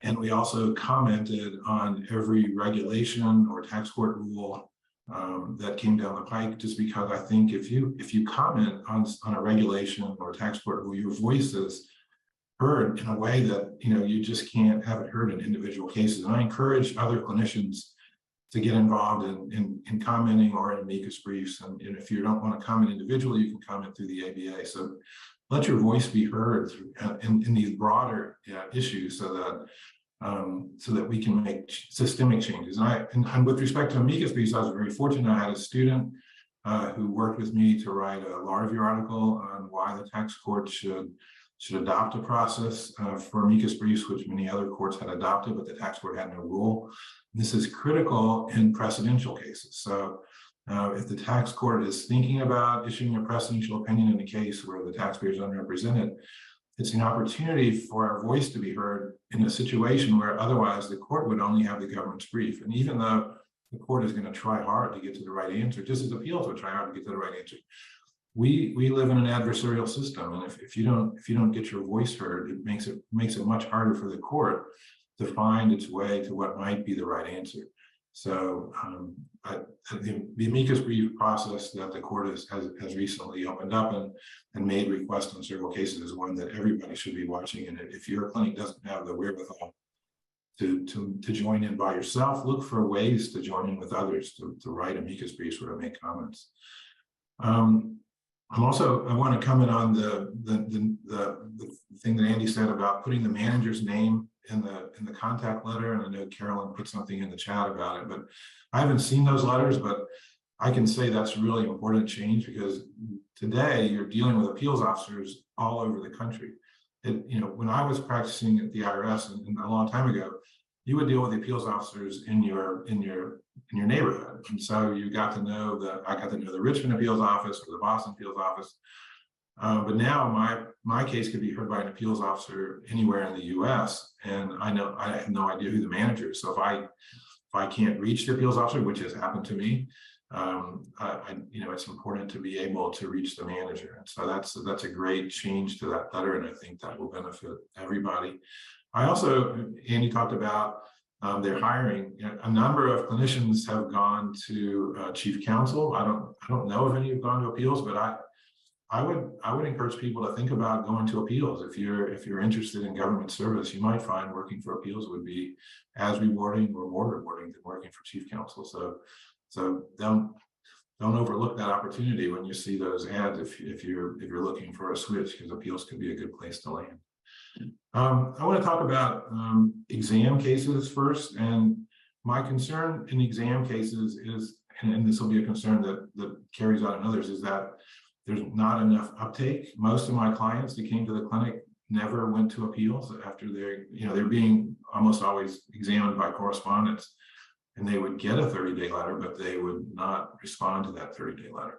D: And we also commented on every regulation or tax court rule that came down the pike, just because I think if you comment on a regulation or a tax court rule, your voice is heard in a way that you just can't have it heard in individual cases. And I encourage other clinicians to get involved in commenting or in amicus briefs. And if you don't want to comment individually, you can comment through the ABA. So let your voice be heard in these broader issues, so that we can make systemic changes. And with respect to amicus briefs, I was very fortunate. I had a student who worked with me to write a law review article on why the tax court should adopt a process for amicus briefs, which many other courts had adopted, but the tax court had no rule. This is critical in precedential cases. So if the tax court is thinking about issuing a precedential opinion in a case where the taxpayer is unrepresented, it's an opportunity for our voice to be heard in a situation where otherwise the court would only have the government's brief. And even though the court is going to try hard to get to the right answer, just as appeals would try hard to get to the right answer, we live in an adversarial system, and if you don't get your voice heard, it makes it much harder for the court to find its way to what might be the right answer. So the amicus brief process that the court has recently opened up and made requests on several cases is one that everybody should be watching. And if your clinic doesn't have the wherewithal to join in by yourself, look for ways to join in with others to write amicus briefs or to make comments. I want to comment on the thing that Andy said about putting the manager's name in the contact letter, and I know Carolyn put something in the chat about it, but I haven't seen those letters, but I can say that's really important change, because today you're dealing with appeals officers all over the country. When I was practicing at the IRS and a long time ago, you would deal with the appeals officers in your neighborhood, and so I got to know the Richmond appeals office or the Boston appeals office. But now my case could be heard by an appeals officer anywhere in the U.S., and I have no idea who the manager is. So if I can't reach the appeals officer, which has happened to me, it's important to be able to reach the manager. And so that's a great change to that letter, and I think that will benefit everybody. Andy talked about their hiring. A number of clinicians have gone to chief counsel. I don't know if any have gone to appeals, but I would encourage people to think about going to appeals. If you're interested in government service, you might find working for appeals would be as rewarding or more rewarding than working for chief counsel. So don't overlook that opportunity when you see those ads if you're looking for a switch, because appeals could be a good place to land. I want to talk about exam cases first, and my concern in exam cases is, and this will be a concern that carries out in others, is that there's not enough uptake. Most of my clients that came to the clinic never went to appeals after they're being almost always examined by correspondence, and they would get a 30-day letter, but they would not respond to that 30-day letter.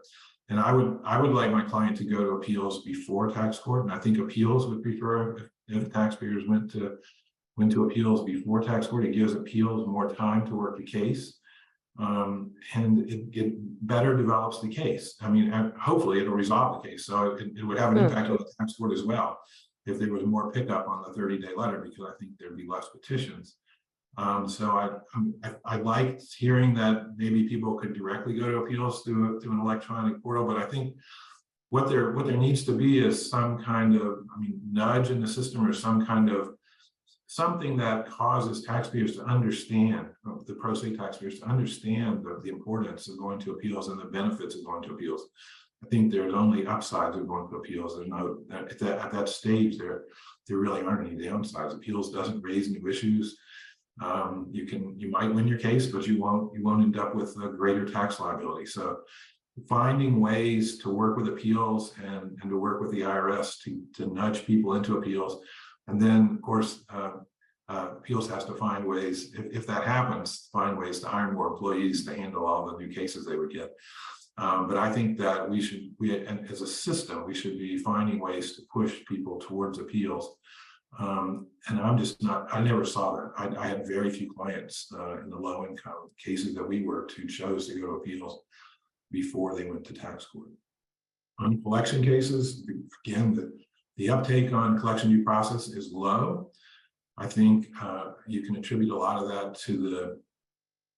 D: And I would like my client to go to appeals before tax court, and I think appeals would prefer if taxpayers went to appeals before tax court. It gives appeals more time to work the case, and it better develops the case. I mean, hopefully it'll resolve the case. So it would have an impact on the tax court as well if there was more pickup on the 30-day letter, because I think there'd be less petitions. So I liked hearing that maybe people could directly go to appeals through an electronic portal, but I think what there needs to be is some kind of, nudge in the system, or some kind of something that causes taxpayers to understand, the pro se taxpayers to understand the importance of going to appeals and the benefits of going to appeals. I think there's only upsides of going to appeals. There's no, at that stage, there really aren't any downsides. Appeals doesn't raise new issues. You might win your case, but you won't end up with a greater tax liability. So finding ways to work with appeals and to work with the IRS to nudge people into appeals. And then, of course, appeals has to find ways, if that happens, find ways to hire more employees to handle all the new cases they would get. But I think that and as a system, we should be finding ways to push people towards appeals. And I never saw that. I had very few clients in the low income cases that we worked who chose to go to appeals before they went to tax court. On collection cases, again, the uptake on collection due process is low. I think you can attribute a lot of that to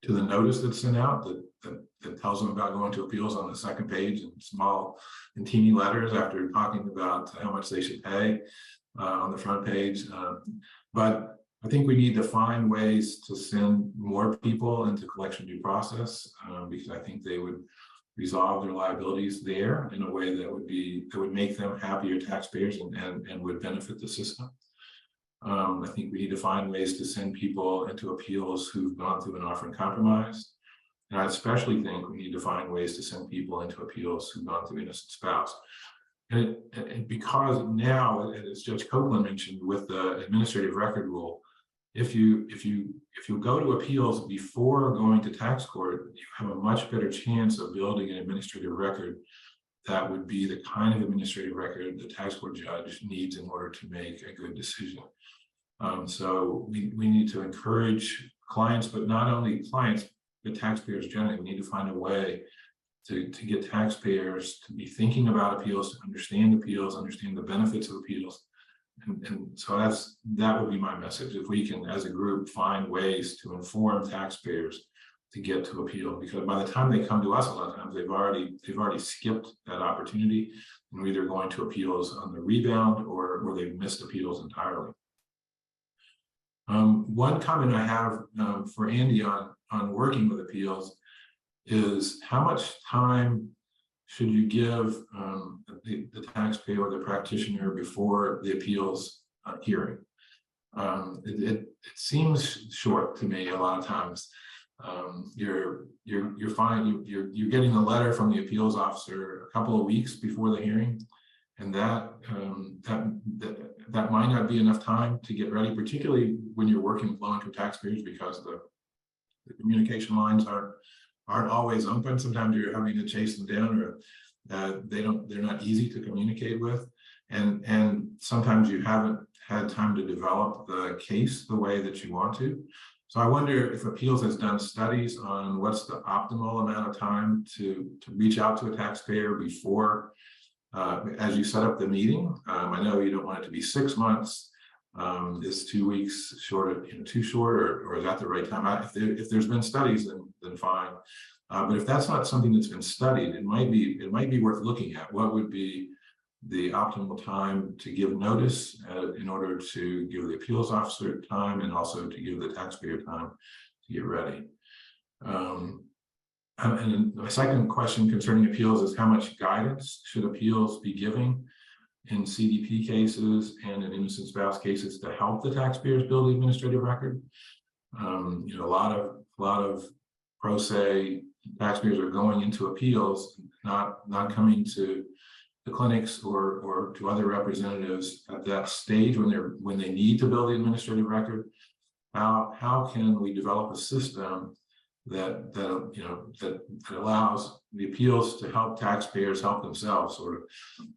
D: the notice that's sent out that tells them about going to appeals on the second page in small and teeny letters after talking about how much they should pay on the front page. But I think we need to find ways to send more people into collection due process because I think they would resolve their liabilities there in a way that would make them happier taxpayers and would benefit the system. I think we need to find ways to send people into appeals who've gone through an offer and compromise. And I especially think we need to find ways to send people into appeals who've gone through innocent spouse. And because now, as Judge Copeland mentioned, with the administrative record rule, if you go to appeals before going to tax court, you have a much better chance of building an administrative record that would be the kind of administrative record the tax court judge needs in order to make a good decision. So we need to encourage clients, but not only clients, but taxpayers generally. We need to find a way to get taxpayers to be thinking about appeals, to understand the benefits of appeals. And so that would be my message. If we can, as a group, find ways to inform taxpayers to get to appeal, because by the time they come to us, a lot of times they've already skipped that opportunity, and we're either going to appeals on the rebound or they've missed appeals entirely. One comment I have for Andy on working with appeals is how much time should you give the taxpayer or the practitioner before the appeals hearing? It seems short to me a lot of times. You're getting a letter from the appeals officer a couple of weeks before the hearing, and that might not be enough time to get ready, particularly when you're working with low-income taxpayers, because the communication lines aren't always open. Sometimes you're having to chase them down, or they're not easy to communicate with, and sometimes you haven't had time to develop the case the way that you want to. So I wonder if appeals has done studies on what's the optimal amount of time to reach out to a taxpayer before, as you set up the meeting. I know you don't want it to be 6 months. Is 2 weeks short, too short, or is that the right time? If there's been studies, then fine. But if that's not something that's been studied, it might be worth looking at. What would be the optimal time to give notice in order to give the appeals officer time and also to give the taxpayer time to get ready? And my second question concerning appeals is how much guidance should appeals be giving in CDP cases and in innocent spouse cases to help the taxpayers build the administrative record? A lot of pro se taxpayers are going into appeals, not coming to the clinics or to other representatives at that stage when they need to build the administrative record. How can we develop a system that allows the appeals to help taxpayers help themselves, sort of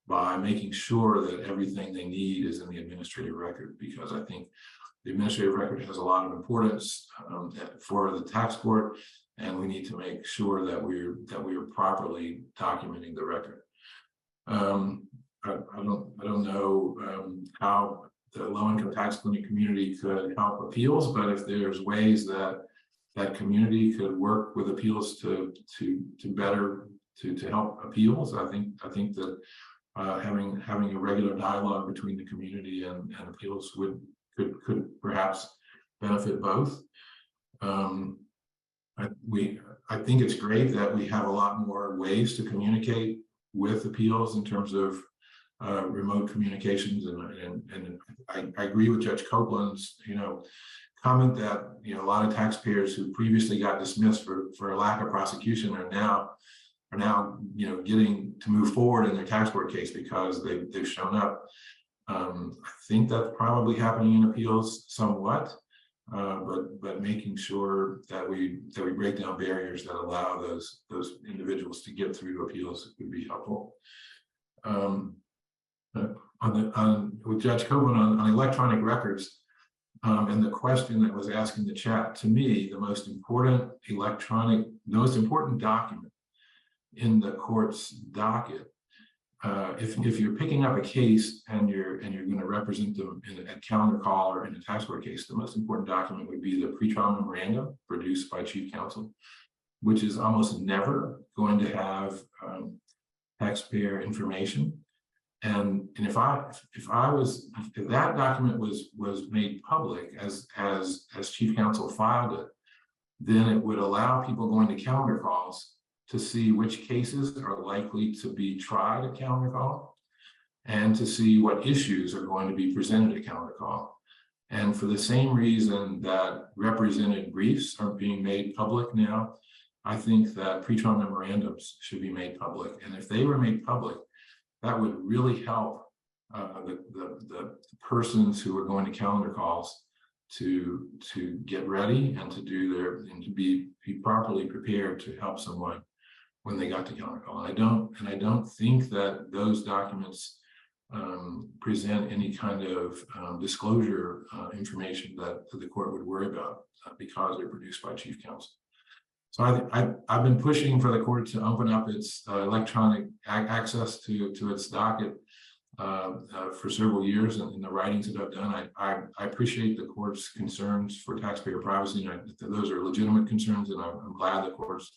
D: by making sure that everything they need is in the administrative record? Because I think the administrative record has a lot of importance for the tax court, and we need to make sure that we're properly documenting the record. I don't know how the low-income tax clinic community could help appeals, but if there's ways that that community could work with appeals to help appeals, I think that having a regular dialogue between the community and appeals could perhaps benefit both. I think it's great that we have a lot more ways to communicate with appeals in terms of remote communications, and I agree with Judge Copeland's comment that a lot of taxpayers who previously got dismissed for a lack of prosecution are now getting to move forward in their tax court case because they've shown up. I think that's probably happening in appeals somewhat, but making sure that we break down barriers that allow those individuals to get through to appeals would be helpful. With Judge Copeland on electronic records, and the question that was asked in the chat, to me, the most important document in the court's docket, if you're picking up a case and you're going to represent them in a calendar call or in a tax court case, the most important document would be the pretrial memorandum produced by Chief Counsel, which is almost never going to have taxpayer information. And if that document was made public as Chief Counsel filed it, then it would allow people going to calendar calls to see which cases are likely to be tried at calendar call and to see what issues are going to be presented at calendar call. And for the same reason that represented briefs are being made public now, I think that pretrial memorandums should be made public. And if they were made public, that would really help the persons who are going to calendar calls to get ready and to be properly prepared to help someone when they got to calendar call. And I don't think that those documents present any kind of disclosure information that the court would worry about because they're produced by Chief Counsel. So I've been pushing for the court to open up its electronic access to its docket for several years, and in the writings that I've done, I appreciate the court's concerns for taxpayer privacy, and those are legitimate concerns, and I'm glad the court's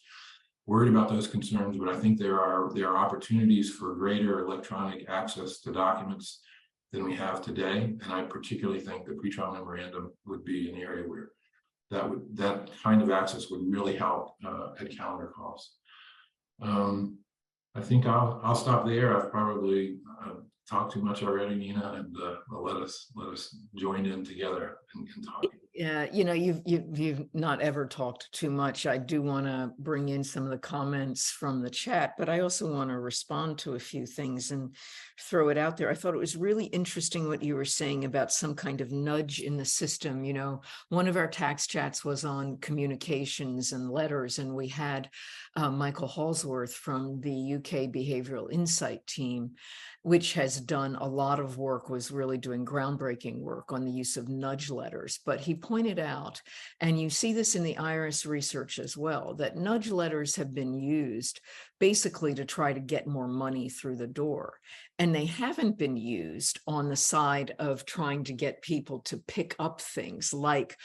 D: worried about those concerns. But I think there are opportunities for greater electronic access to documents than we have today, and I particularly think the pretrial memorandum would be an area where that kind of access would really help at calendar calls. I think I'll stop there. I've probably talked too much already, Nina, and let us join in together and talk.
A: Yeah, you've not ever talked too much. I do want to bring in some of the comments from the chat, but I also want to respond to a few things and throw it out there. I thought it was really interesting what you were saying about some kind of nudge in the system. One of our tax chats was on communications and letters, and we had Michael Halsworth from the UK Behavioral Insight team, which has done a lot of work, was really doing groundbreaking work on the use of nudge letters. But he pointed out, and you see this in the IRS research as well, that nudge letters have been used basically to try to get more money through the door. And they haven't been used on the side of trying to get people to pick up things like,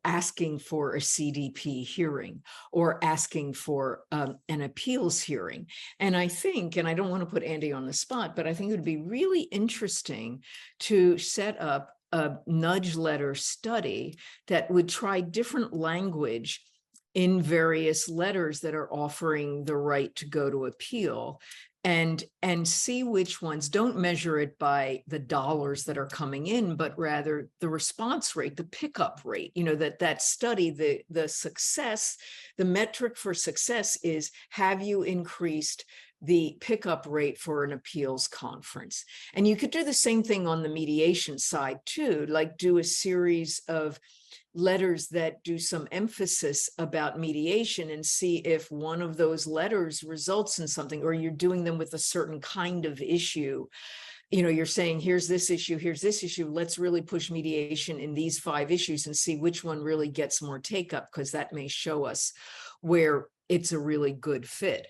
A: asking for a CDP hearing or asking for an appeals hearing. And I think, and I don't want to put Andy on the spot, but I think it would be really interesting to set up a nudge letter study that would try different language in various letters that are offering the right to go to appeal, and see which ones. Don't measure it by the dollars that are coming in, but rather the response rate, the pickup rate. That study, the success, the metric for success is, have you increased the pickup rate for an appeals conference? And you could do the same thing on the mediation side too, like do a series of letters that do some emphasis about mediation and see if one of those letters results in something, or you're doing them with a certain kind of issue. You're saying, here's this issue, let's really push mediation in these 5 issues and see which one really gets more take up, because that may show us where it's a really good fit.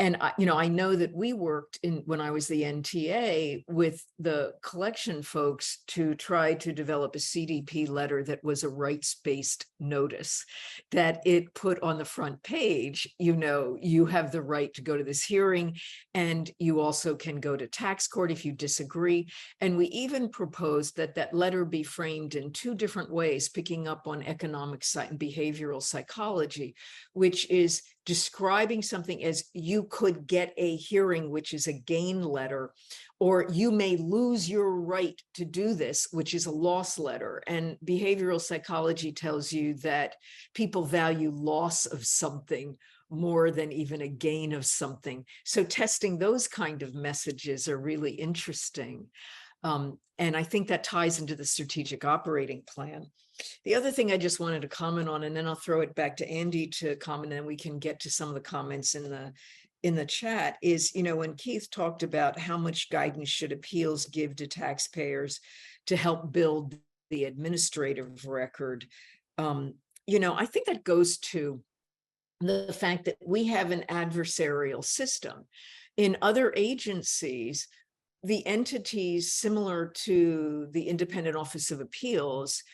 A: And I know that we worked when I was the NTA with the collection folks to try to develop a CDP letter that was a rights-based notice, that it put on the front page, you have the right to go to this hearing, and you also can go to tax court if you disagree. And we even proposed that that letter be framed in two different ways, picking up on economic and behavioral psychology, which is describing something as you could get a hearing, which is a gain letter, or you may lose your right to do this, which is a loss letter. And behavioral psychology tells you that people value loss of something more than even a gain of something. So testing those kind of messages are really interesting. And I think that ties into the strategic operating plan. The other thing I just wanted to comment on, and then I'll throw it back to Andy to comment, and then we can get to some of the comments in the chat, is, when Keith talked about how much guidance should appeals give to taxpayers to help build the administrative record, I think that goes to the fact that we have an adversarial system. In other agencies, the entities similar to the Independent Office of Appeals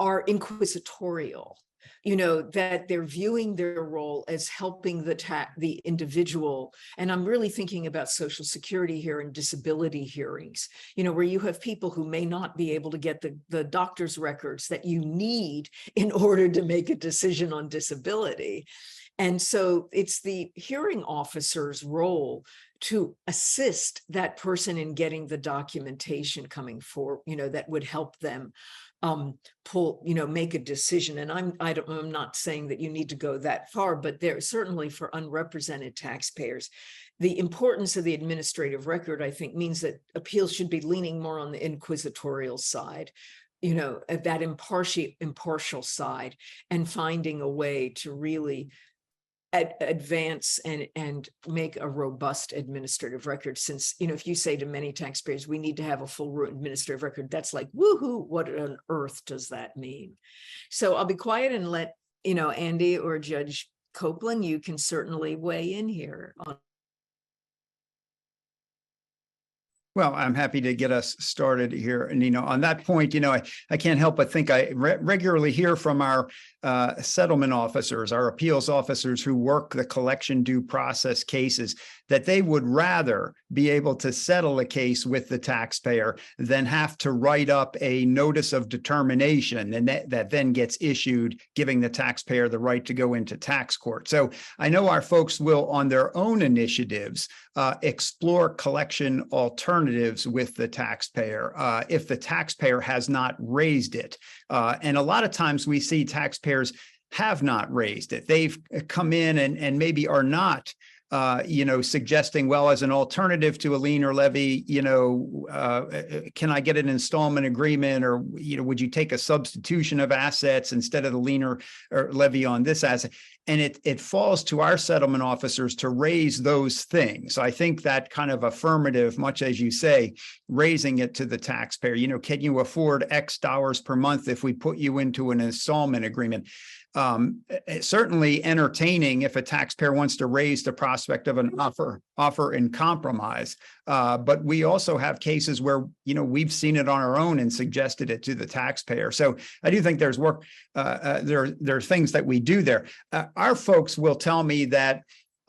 A: are inquisitorial, that they're viewing their role as helping the individual. And I'm really thinking about Social Security here and disability hearings, where you have people who may not be able to get the doctor's records that you need in order to make a decision on disability. And so it's the hearing officer's role to assist that person in getting the documentation coming forward, that would help them make a decision. And I'm not saying that you need to go that far, but there certainly for unrepresented taxpayers, the importance of the administrative record, I think, means that appeals should be leaning more on the inquisitorial side, that impartial side, and finding a way to really advance and make a robust administrative record. Since, if you say to many taxpayers, we need to have a full administrative record, that's like, woohoo, what on earth does that mean? So I'll be quiet and let, Andy or Judge Copeland, you can certainly weigh in here on.
B: Well, I'm happy to get us started here. And, on that point, I can't help but think I regularly hear from our settlement officers, our appeals officers who work the collection due process cases, that they would rather be able to settle a case with the taxpayer than have to write up a notice of determination, and that then gets issued, giving the taxpayer the right to go into tax court. So I know our folks will, on their own initiatives, explore collection alternatives with the taxpayer if the taxpayer has not raised it. And a lot of times we see taxpayers have not raised it. They've come in and maybe are not suggesting, well, as an alternative to a lien or levy, can I get an installment agreement, or, would you take a substitution of assets instead of the lien or levy on this asset? And it falls to our settlement officers to raise those things. I think that kind of affirmative, much as you say, raising it to the taxpayer, can you afford X dollars per month if we put you into an installment agreement? Certainly entertaining if a taxpayer wants to raise the prospect of an offer in compromise. But we also have cases where, we've seen it on our own and suggested it to the taxpayer. So I do think there's work, there are things that we do there. Our folks will tell me that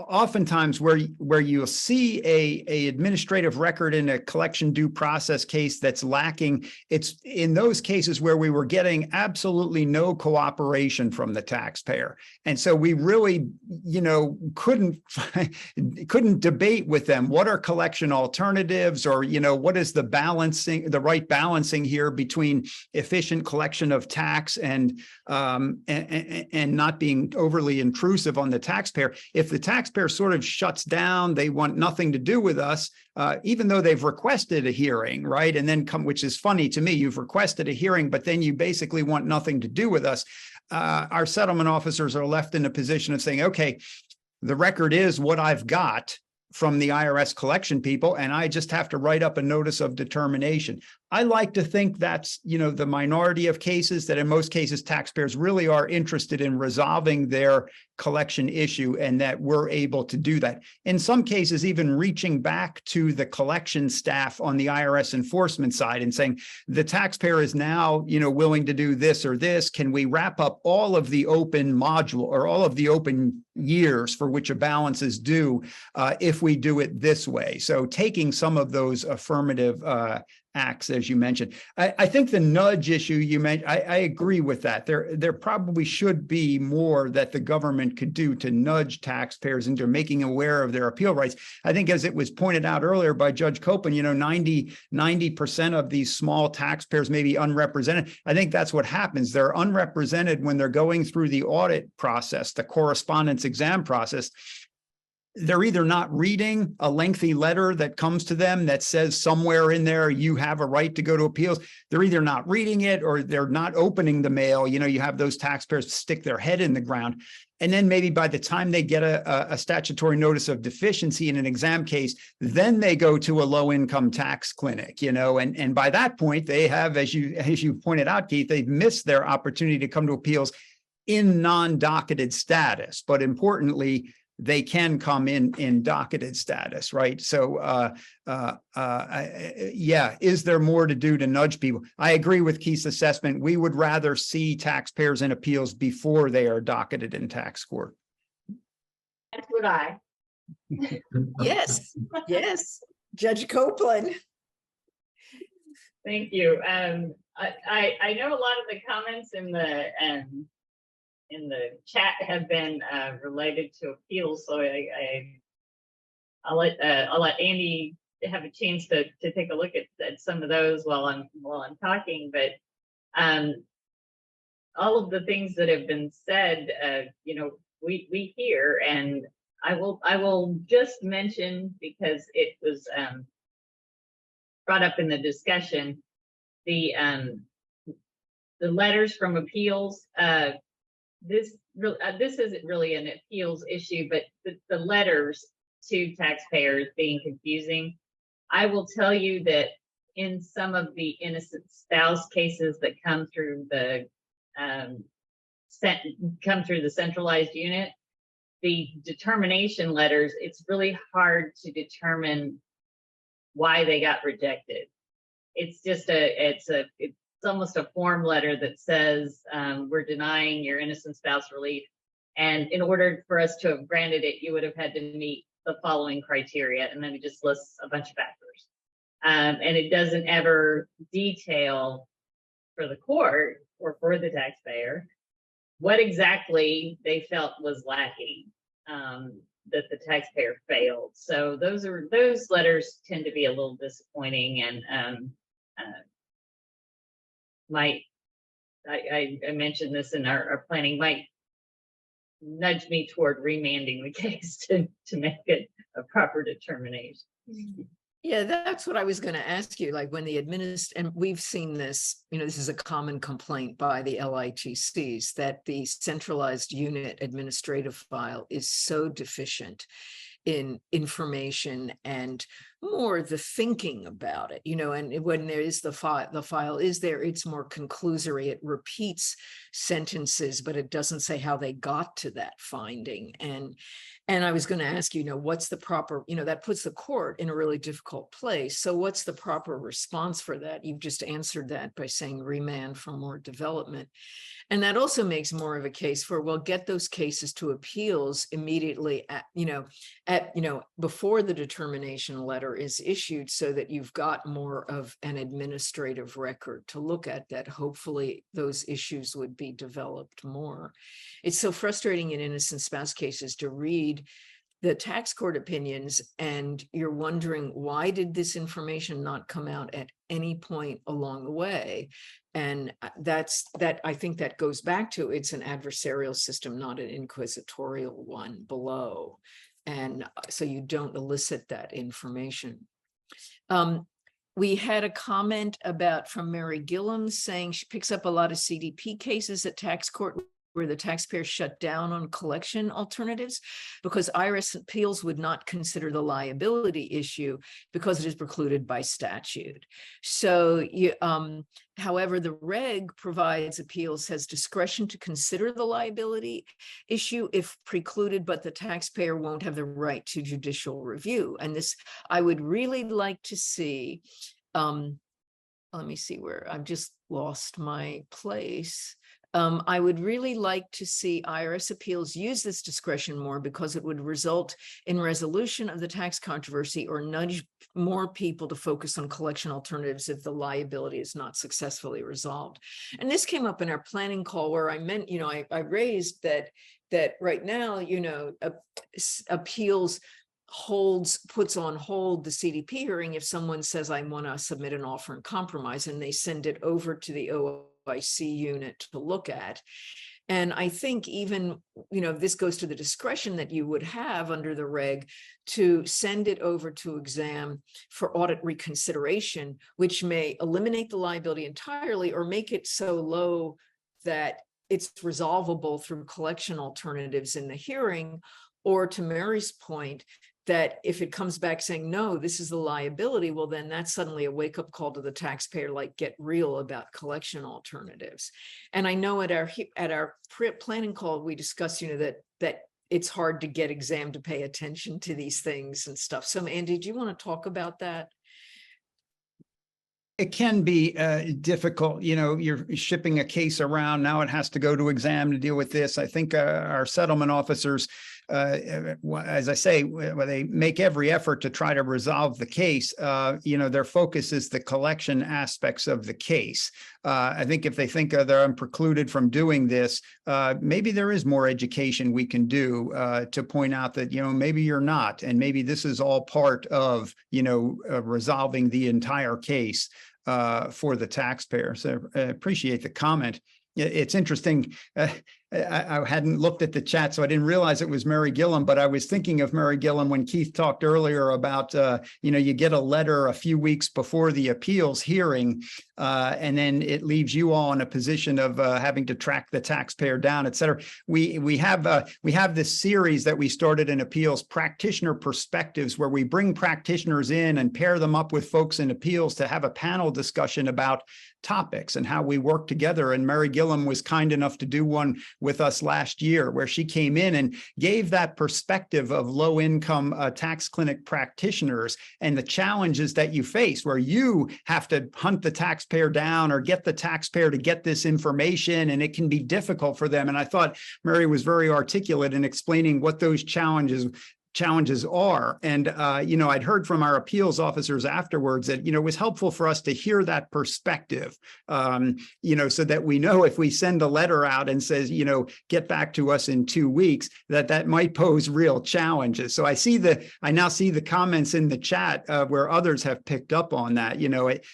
B: oftentimes where you'll see a administrative record in a collection due process case that's lacking, it's in those cases where we were getting absolutely no cooperation from the taxpayer. And so we really, couldn't debate with them what are collection alternatives, or, what is the right balancing here between efficient collection of tax and not being overly intrusive on the taxpayer. If the taxpayer sort of shuts down, they want nothing to do with us, even though they've requested a hearing, right? And then which is funny to me, you've requested a hearing, but then you basically want nothing to do with us. Our settlement officers are left in a position of saying, okay, the record is what I've got from the IRS collection people, and I just have to write up a notice of determination. I like to think that's, the minority of cases, that in most cases, taxpayers really are interested in resolving their collection issue and that we're able to do that. In some cases, even reaching back to the collection staff on the IRS enforcement side and saying, the taxpayer is now, willing to do this or this. Can we wrap up all of the open module or all of the open years for which a balance is due if we do it this way? So taking some of those affirmative acts, as you mentioned. I think the nudge issue you mentioned, I agree with that. There probably should be more that the government could do to nudge taxpayers into making aware of their appeal rights. I think, as it was pointed out earlier by Judge Copeland, 90% of these small taxpayers may be unrepresented. I think that's what happens. They're unrepresented when they're going through the audit process, the correspondence exam process. They're either not reading a lengthy letter that comes to them that says somewhere in there, you have a right to go to appeals. They're either not reading it or they're not opening the mail. You have those taxpayers stick their head in the ground. And then maybe by the time they get a statutory notice of deficiency in an exam case, then they go to a low-income tax clinic, and by that point, they have, as you pointed out, Keith, they've missed their opportunity to come to appeals in non-docketed status. But importantly, they can come in docketed status, right? So, yeah, is there more to do to nudge people? I agree with Keith's assessment. We would rather see taxpayers in appeals before they are docketed in tax court.
C: That's what I.
A: Yes, yes, Judge Copeland.
C: Thank you. I know a lot of the comments in the chat have been related to appeals, so I'll let Andy have a chance to take a look at some of those while I'm talking. But all of the things that have been said, we hear, and I will just mention, because it was brought up in the discussion, the letters from appeals. This isn't really an appeals issue, but the letters to taxpayers being confusing. I will tell you that in some of the innocent spouse cases that come through the centralized unit, the determination letters, it's really hard to determine why they got rejected. It's just it's almost a form letter that says we're denying your innocent spouse relief, and in order for us to have granted it, you would have had to meet the following criteria, and then it just lists a bunch of factors, and it doesn't ever detail for the court or for the taxpayer what exactly they felt was lacking, that the taxpayer failed. So those letters tend to be a little disappointing, and I mentioned this in our planning, might nudge me toward remanding the case to make it a proper determination.
A: Yeah, that's what I was going to ask you. Like when the and we've seen this, this is a common complaint by the LITCs, that the centralized unit administrative file is so deficient in information and more the thinking about it, and when there is the file is there, it's more conclusory. It repeats sentences, but it doesn't say how they got to that finding. And I was going to ask what's the proper, that puts the court in a really difficult place. So what's the proper response for that? You've just answered that by saying remand for more development. And that also makes more of a case for, well, get those cases to appeals immediately before the determination letter is issued, so that you've got more of an administrative record to look at, that hopefully those issues would be developed more. It's so frustrating in innocent spouse cases to read the tax court opinions and you're wondering, why did this information not come out at any point along the way? And I think that goes back to, it's an adversarial system, not an inquisitorial one below. And so you don't elicit that information. We had a comment from Mary Gillum saying she picks up a lot of CDP cases at tax court where the taxpayer shut down on collection alternatives because IRS appeals would not consider the liability issue because it is precluded by statute. So, however, the reg provides appeals has discretion to consider the liability issue if precluded, but the taxpayer won't have the right to judicial review. And this, I would really like to see, let me see where I've just lost my place. I would really like to see IRS appeals use this discretion more because it would result in resolution of the tax controversy or nudge more people to focus on collection alternatives if the liability is not successfully resolved. And this came up in our planning call where I meant, I raised that right now, appeals puts on hold the CDP hearing if someone says, I want to submit an offer in compromise, and they send it over to the OIC unit to look at. And I think even, this goes to the discretion that you would have under the reg to send it over to exam for audit reconsideration, which may eliminate the liability entirely or make it so low that it's resolvable through collection alternatives in the hearing, or to Mary's point, that if it comes back saying, no, this is the liability, well, then that's suddenly a wake-up call to the taxpayer, like get real about collection alternatives. And I know at our planning call, we discussed, that it's hard to get exam to pay attention to these things and stuff. So Andy, do you want to talk about that?
B: It can be difficult. You're shipping a case around. Now it has to go to exam to deal with this. I think our settlement officers, as I say, when they make every effort to try to resolve the case, their focus is the collection aspects of the case. I think if they think they're precluded from doing this, maybe there is more education we can do to point out that, maybe you're not, and maybe this is all part of, resolving the entire case for the taxpayer. So I appreciate the comment. It's interesting. I hadn't looked at the chat, so I didn't realize it was Mary Gillum, but I was thinking of Mary Gillum when Keith talked earlier about, you get a letter a few weeks before the appeals hearing, and then it leaves you all in a position of having to track the taxpayer down, et cetera. We have this series that we started in appeals, Practitioner Perspectives, where we bring practitioners in and pair them up with folks in appeals to have a panel discussion about topics and how we work together. And Mary Gillum was kind enough to do one with us last year, where she came in and gave that perspective of low-income tax clinic practitioners and the challenges that you face, where you have to hunt the taxpayer down or get the taxpayer to get this information, and it can be difficult for them. And I thought Mary was very articulate in explaining what those challenges are. And, I'd heard from our appeals officers afterwards that, it was helpful for us to hear that perspective, so that we know if we send a letter out and says, get back to us in 2 weeks, that might pose real challenges. So I now see the comments in the chat where others have picked up on that.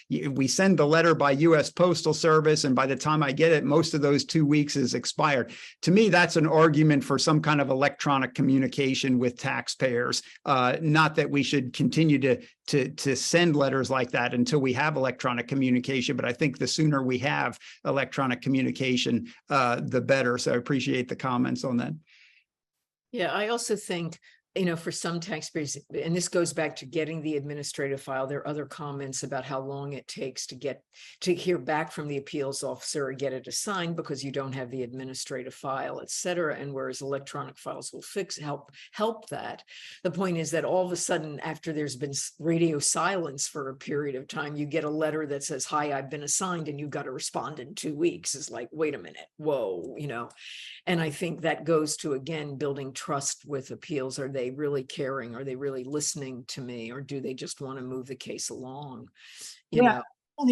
B: We send the letter by U.S. Postal Service, and by the time I get it, most of those 2 weeks is expired. To me, that's an argument for some kind of electronic communication with taxpayers, not that we should continue to send letters like that until we have electronic communication. But I think the sooner we have electronic communication, the better. So I appreciate the comments on that.
A: Yeah, I also think, for some taxpayers, and this goes back to getting the administrative file, there are other comments about how long it takes to hear back from the appeals officer or get it assigned because you don't have the administrative file, et cetera. And whereas electronic files will help that. The point is that all of a sudden, after there's been radio silence for a period of time, you get a letter that says, hi, I've been assigned, and you've got to respond in 2 weeks. It's like, wait a minute, whoa, And I think that goes to, again, building trust with appeals. Are they really caring? Are they really listening to me? Or do they just want to move the case along? You know?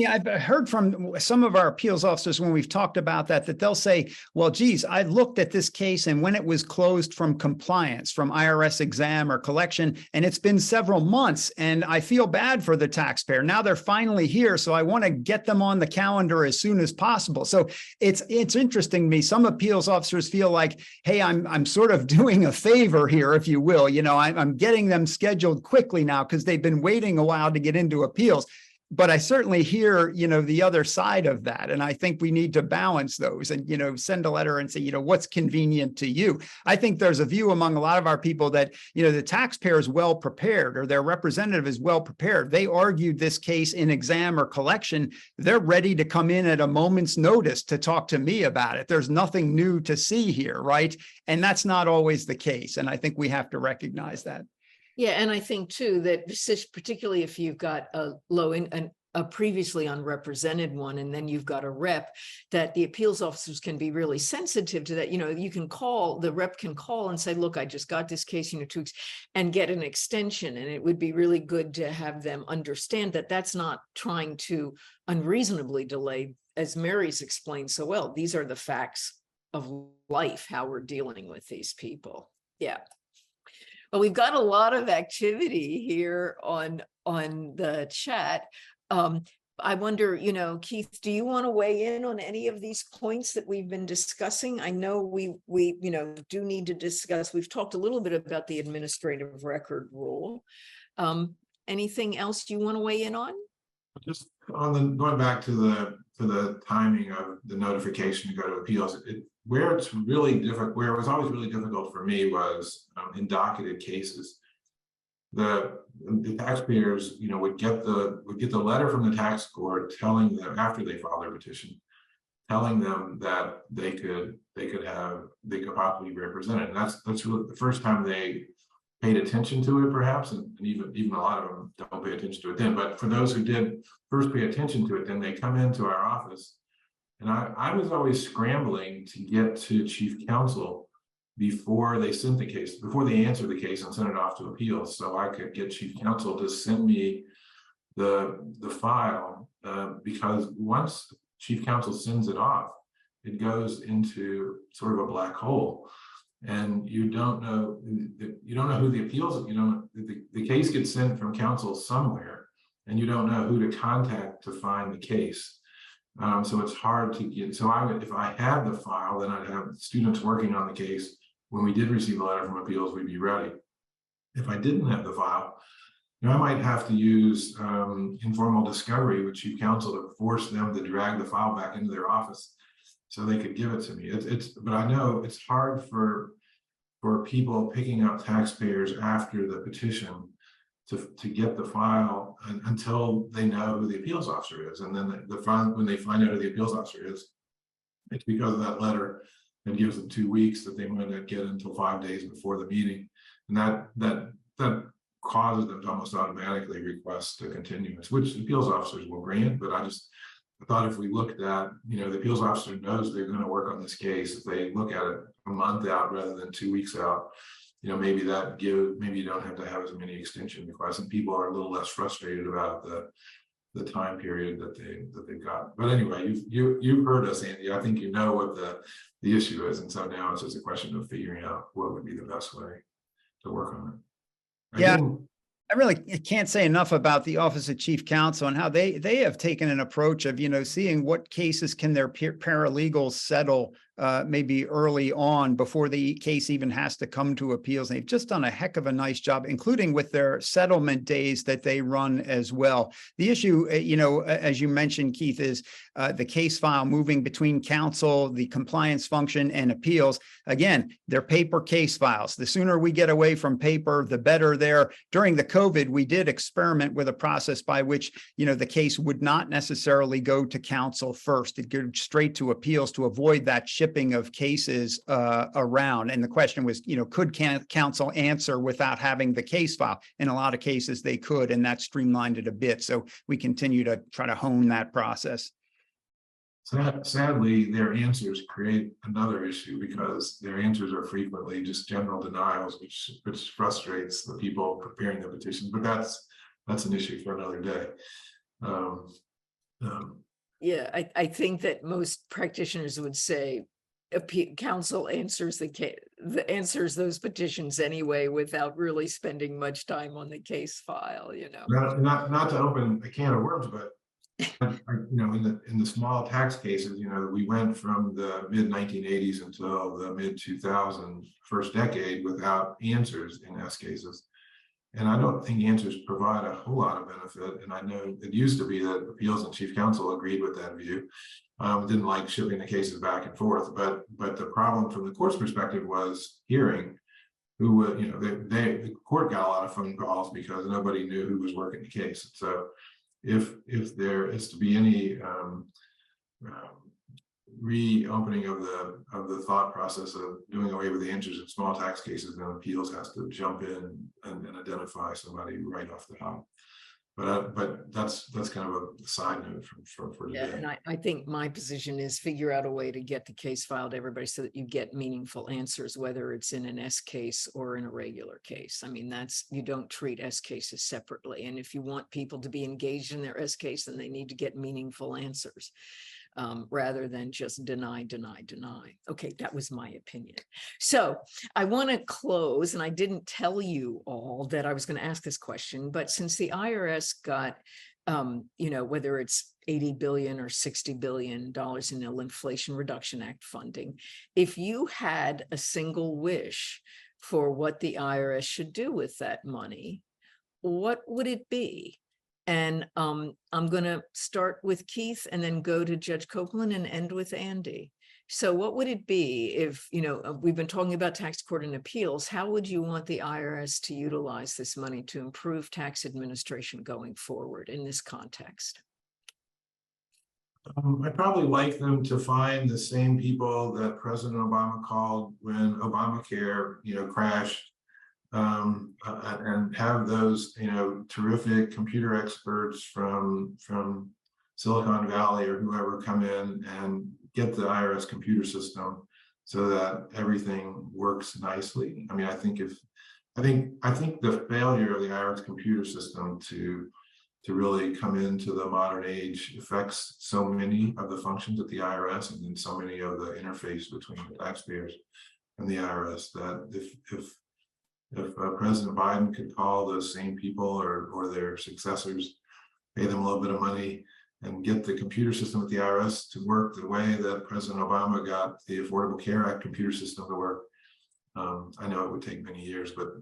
B: I've heard from some of our appeals officers when we've talked about that they'll say, well, geez, I looked at this case, and when it was closed from compliance, from IRS exam or collection, and it's been several months, and I feel bad for the taxpayer. Now they're finally here, so I want to get them on the calendar as soon as possible. So it's interesting to me. Some appeals officers feel like, hey, I'm sort of doing a favor here, if you will. I'm getting them scheduled quickly now because they've been waiting a while to get into appeals. but I certainly hear, the other side of that. And I think we need to balance those and, send a letter and say, what's convenient to you. I think there's a view among a lot of our people that, the taxpayer is well prepared or their representative is well prepared. They argued this case in exam or collection. They're ready to come in at a moment's notice to talk to me about it. There's nothing new to see here, right? And that's not always the case. And I think we have to recognize that.
A: Yeah, and I think too that particularly if you've got a previously unrepresented one, and then you've got a rep, that the appeals officers can be really sensitive to that. You can call, the rep can call and say, look, I just got this case, 2 weeks, and get an extension. And it would be really good to have them understand that that's not trying to unreasonably delay, as Mary's explained so well. These are the facts of life, how we're dealing with these people. Yeah. Well, we've got a lot of activity here on the chat. I wonder, Keith, do you want to weigh in on any of these points that we've been discussing? I know we do need to discuss. We've talked a little bit about the administrative record rule. Anything else you want to weigh in on?
D: Just on going back to the timing of the notification to go to appeals, where it's really difficult, where it was always really difficult for me was in docketed cases. The taxpayers, would get the letter from the tax court telling them, after they file their petition, telling them that they could possibly be represented. And that's really the first time they paid attention to it, perhaps, and even a lot of them don't pay attention to it then. But for those who did first pay attention to it, then they come into our office. And I was always scrambling to get to chief counsel before they sent the case, before they answered the case and sent it off to appeals, so I could get chief counsel to send me the file, because once chief counsel sends it off, it goes into sort of a black hole, and you don't know who the appeals, the case gets sent from counsel somewhere, and you don't know who to contact to find the case. So it's hard to get. So if I had the file, then I'd have students working on the case. When we did receive a letter from appeals, we'd be ready. If I didn't have the file, I might have to use informal discovery with chief counsel to force them to drag the file back into their office so they could give it to me. But I know it's hard for people picking up taxpayers after the petition to get the file until they know who the appeals officer is. And then when they find out who the appeals officer is, it's because of that letter that gives them 2 weeks that they might not get until 5 days before the meeting. And that causes them to almost automatically request a continuance, which the appeals officers will grant. But I thought if we looked at, the appeals officer knows they're going to work on this case. If they look at it a month out rather than 2 weeks out, maybe you don't have to have as many extension requests, and people are a little less frustrated about the time period that they've got. But anyway, you've heard us, Andy. I think you know what the issue is, and so now it's just a question of figuring out what would be the best way to work on it.
B: I really can't say enough about the Office of Chief Counsel and how they have taken an approach of, seeing what cases can their paralegals settle maybe early on before the case even has to come to appeals. And they've just done a heck of a nice job, including with their settlement days that they run as well. The issue, as you mentioned, Keith, is the case file moving between counsel, the compliance function, and appeals. Again, they're paper case files. The sooner we get away from paper, the better there. During the COVID, we did experiment with a process by which, the case would not necessarily go to counsel first. It goes straight to appeals to avoid that shipping of cases around. And the question was, could counsel answer without having the case file? In a lot of cases, they could, and that streamlined it a bit. So we continue to try to hone that process.
D: Sadly, their answers create another issue because their answers are frequently just general denials, which frustrates the people preparing the petition. But that's an issue for another day.
A: Yeah, I think that most practitioners would say counsel answers answers those petitions anyway without really spending much time on the case file.
D: Not to open a can of worms, but in the small tax cases, we went from the mid 1980s until the mid 2000s first decade without answers in S cases. And I don't think answers provide a whole lot of benefit. And I know it used to be that appeals and chief counsel agreed with that view. Didn't like shipping the cases back and forth. But the problem from the court's perspective was hearing who would, the court got a lot of phone calls because nobody knew who was working the case. So if there is to be any reopening of the thought process of doing away with the answers in small tax cases, then appeals has to jump in and identify somebody right off the hop. But that's kind of a side note for today.
A: Yeah, and I think my position is figure out a way to get the case filed to everybody so that you get meaningful answers, whether it's in an S case or in a regular case. I mean, you don't treat S cases separately. And if you want people to be engaged in their S case, then they need to get meaningful answers. Rather than just deny. Okay, that was my opinion. So I want to close, and I didn't tell you all that I was going to ask this question, but since the IRS got, whether it's 80 billion or $60 billion in the Inflation Reduction Act funding, if you had a single wish for what the IRS should do with that money, what would it be? And I'm going to start with Keith and then go to Judge Copeland and end with Andy. So what would it be if, we've been talking about tax court and appeals, how would you want the IRS to utilize this money to improve tax administration going forward in this context?
D: I'd probably like them to find the same people that President Obama called when Obamacare, crashed. And have those, terrific computer experts from Silicon Valley or whoever come in and get the IRS computer system so that everything works nicely. I mean, I think the failure of the IRS computer system to really come into the modern age affects so many of the functions at the IRS and then so many of the interface between the taxpayers and the IRS that if President Biden could call those same people or their successors, pay them a little bit of money and get the computer system at the IRS to work the way that President Obama got the Affordable Care Act computer system to work. I know it would take many years, but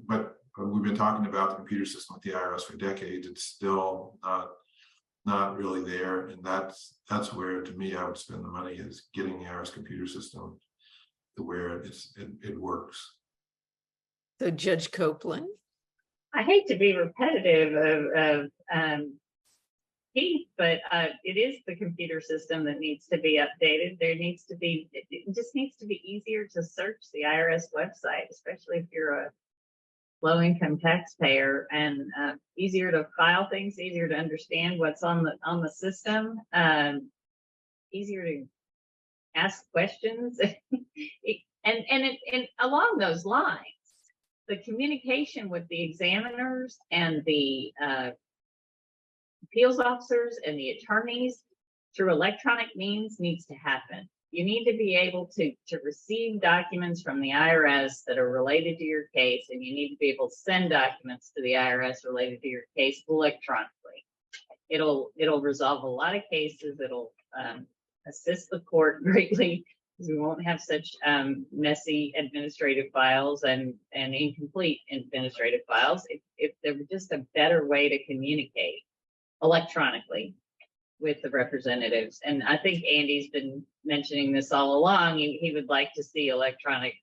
D: we've been talking about the computer system at the IRS for decades. It's still not really there. And that's where, to me, I would spend the money, is getting the IRS computer system to where it works.
A: So Judge Copeland.
C: I hate to be repetitive of Keith, but it is the computer system that needs to be updated. It just needs to be easier to search the IRS website, especially if you're a low-income taxpayer, and easier to file things, easier to understand what's on the system, easier to ask questions, and along those lines, the communication with the examiners and the appeals officers and the attorneys through electronic means needs to happen. You need to be able to receive documents from the IRS that are related to your case, and you need to be able to send documents to the IRS related to your case electronically. It'll resolve a lot of cases. It'll assist the court greatly, because we won't have such messy administrative files and incomplete administrative files if there were just a better way to communicate electronically with the representatives. And I think Andy's been mentioning this all along. He would like to see electronic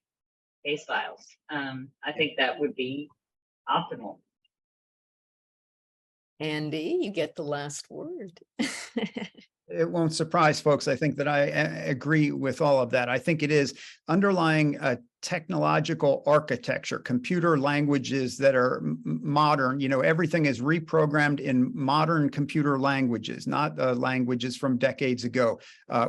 C: case files. I think that would be optimal.
A: Andy, you get the last word.
B: It won't surprise folks. I think that I agree with all of that. I think it is underlying technological architecture, computer languages that are modern. Everything is reprogrammed in modern computer languages, not languages from decades ago,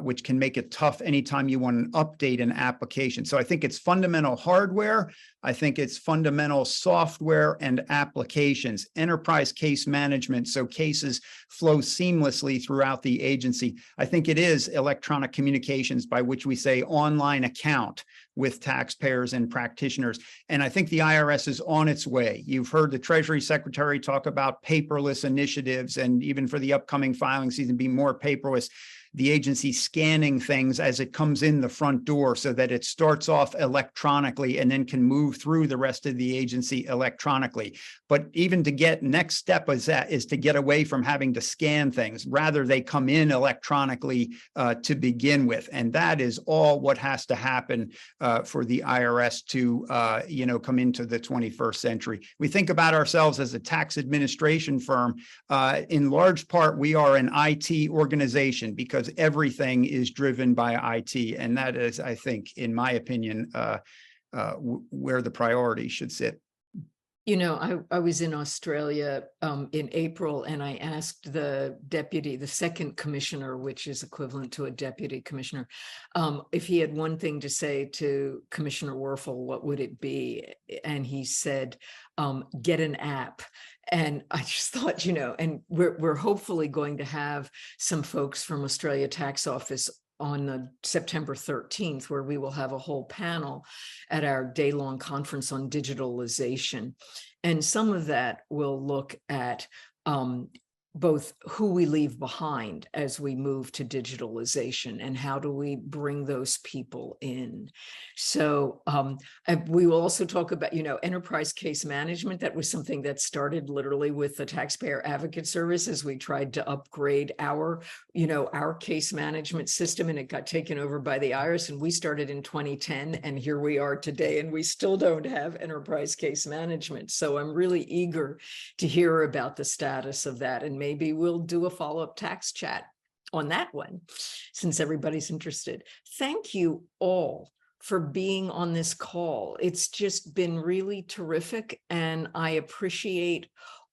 B: which can make it tough anytime you want to update an application. So I think it's fundamental hardware. I think it's fundamental software and applications, enterprise case management, so cases flow seamlessly throughout the agency. I think it is electronic communications, by which we say online account with taxpayers and practitioners. And I think the IRS is on its way. You've heard the Treasury Secretary talk about paperless initiatives, and even for the upcoming filing season, be more paperless. the agency scanning things as it comes in the front door so that it starts off electronically and then can move through the rest of the agency electronically. But even to get next step is to get away from having to scan things. Rather, they come in electronically to begin with. And that is all what has to happen for the IRS to, come into the 21st century. We think about ourselves as a tax administration firm. In large part, we are an IT organization because everything is driven by IT. And that is, I think, in my opinion, where the priority should sit.
A: I was in Australia in April, and I asked the second commissioner, which is equivalent to a deputy commissioner, if he had one thing to say to Commissioner Werfel, what would it be? And he said, get an app. And I just thought, and we're hopefully going to have some folks from Australia Tax Office on September 13th, where we will have a whole panel at our day-long conference on digitalization. And some of that will look at both who we leave behind as we move to digitalization and how do we bring those people in. So we will also talk about, enterprise case management. That was something that started literally with the Taxpayer Advocate Service as we tried to upgrade our case management system, and it got taken over by the IRS, and we started in 2010, and here we are today, and we still don't have enterprise case management. So I'm really eager to hear about the status of that, and maybe we'll do a follow-up tax chat on that one, since everybody's interested. Thank you all for being on this call. It's just been really terrific, and I appreciate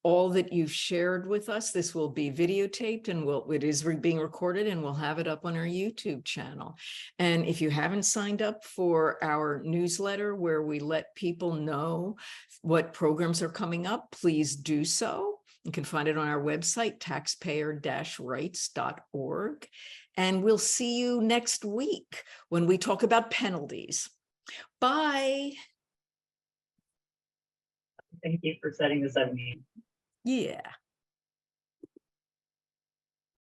A: all that you've shared with us. This will be videotaped, and it is being recorded, and we'll have it up on our YouTube channel. And if you haven't signed up for our newsletter where we let people know what programs are coming up, please do so. You can find it on our website, taxpayer-rights.org. And we'll see you next week when we talk about penalties. Bye.
C: Thank you for setting this up.
A: Yeah.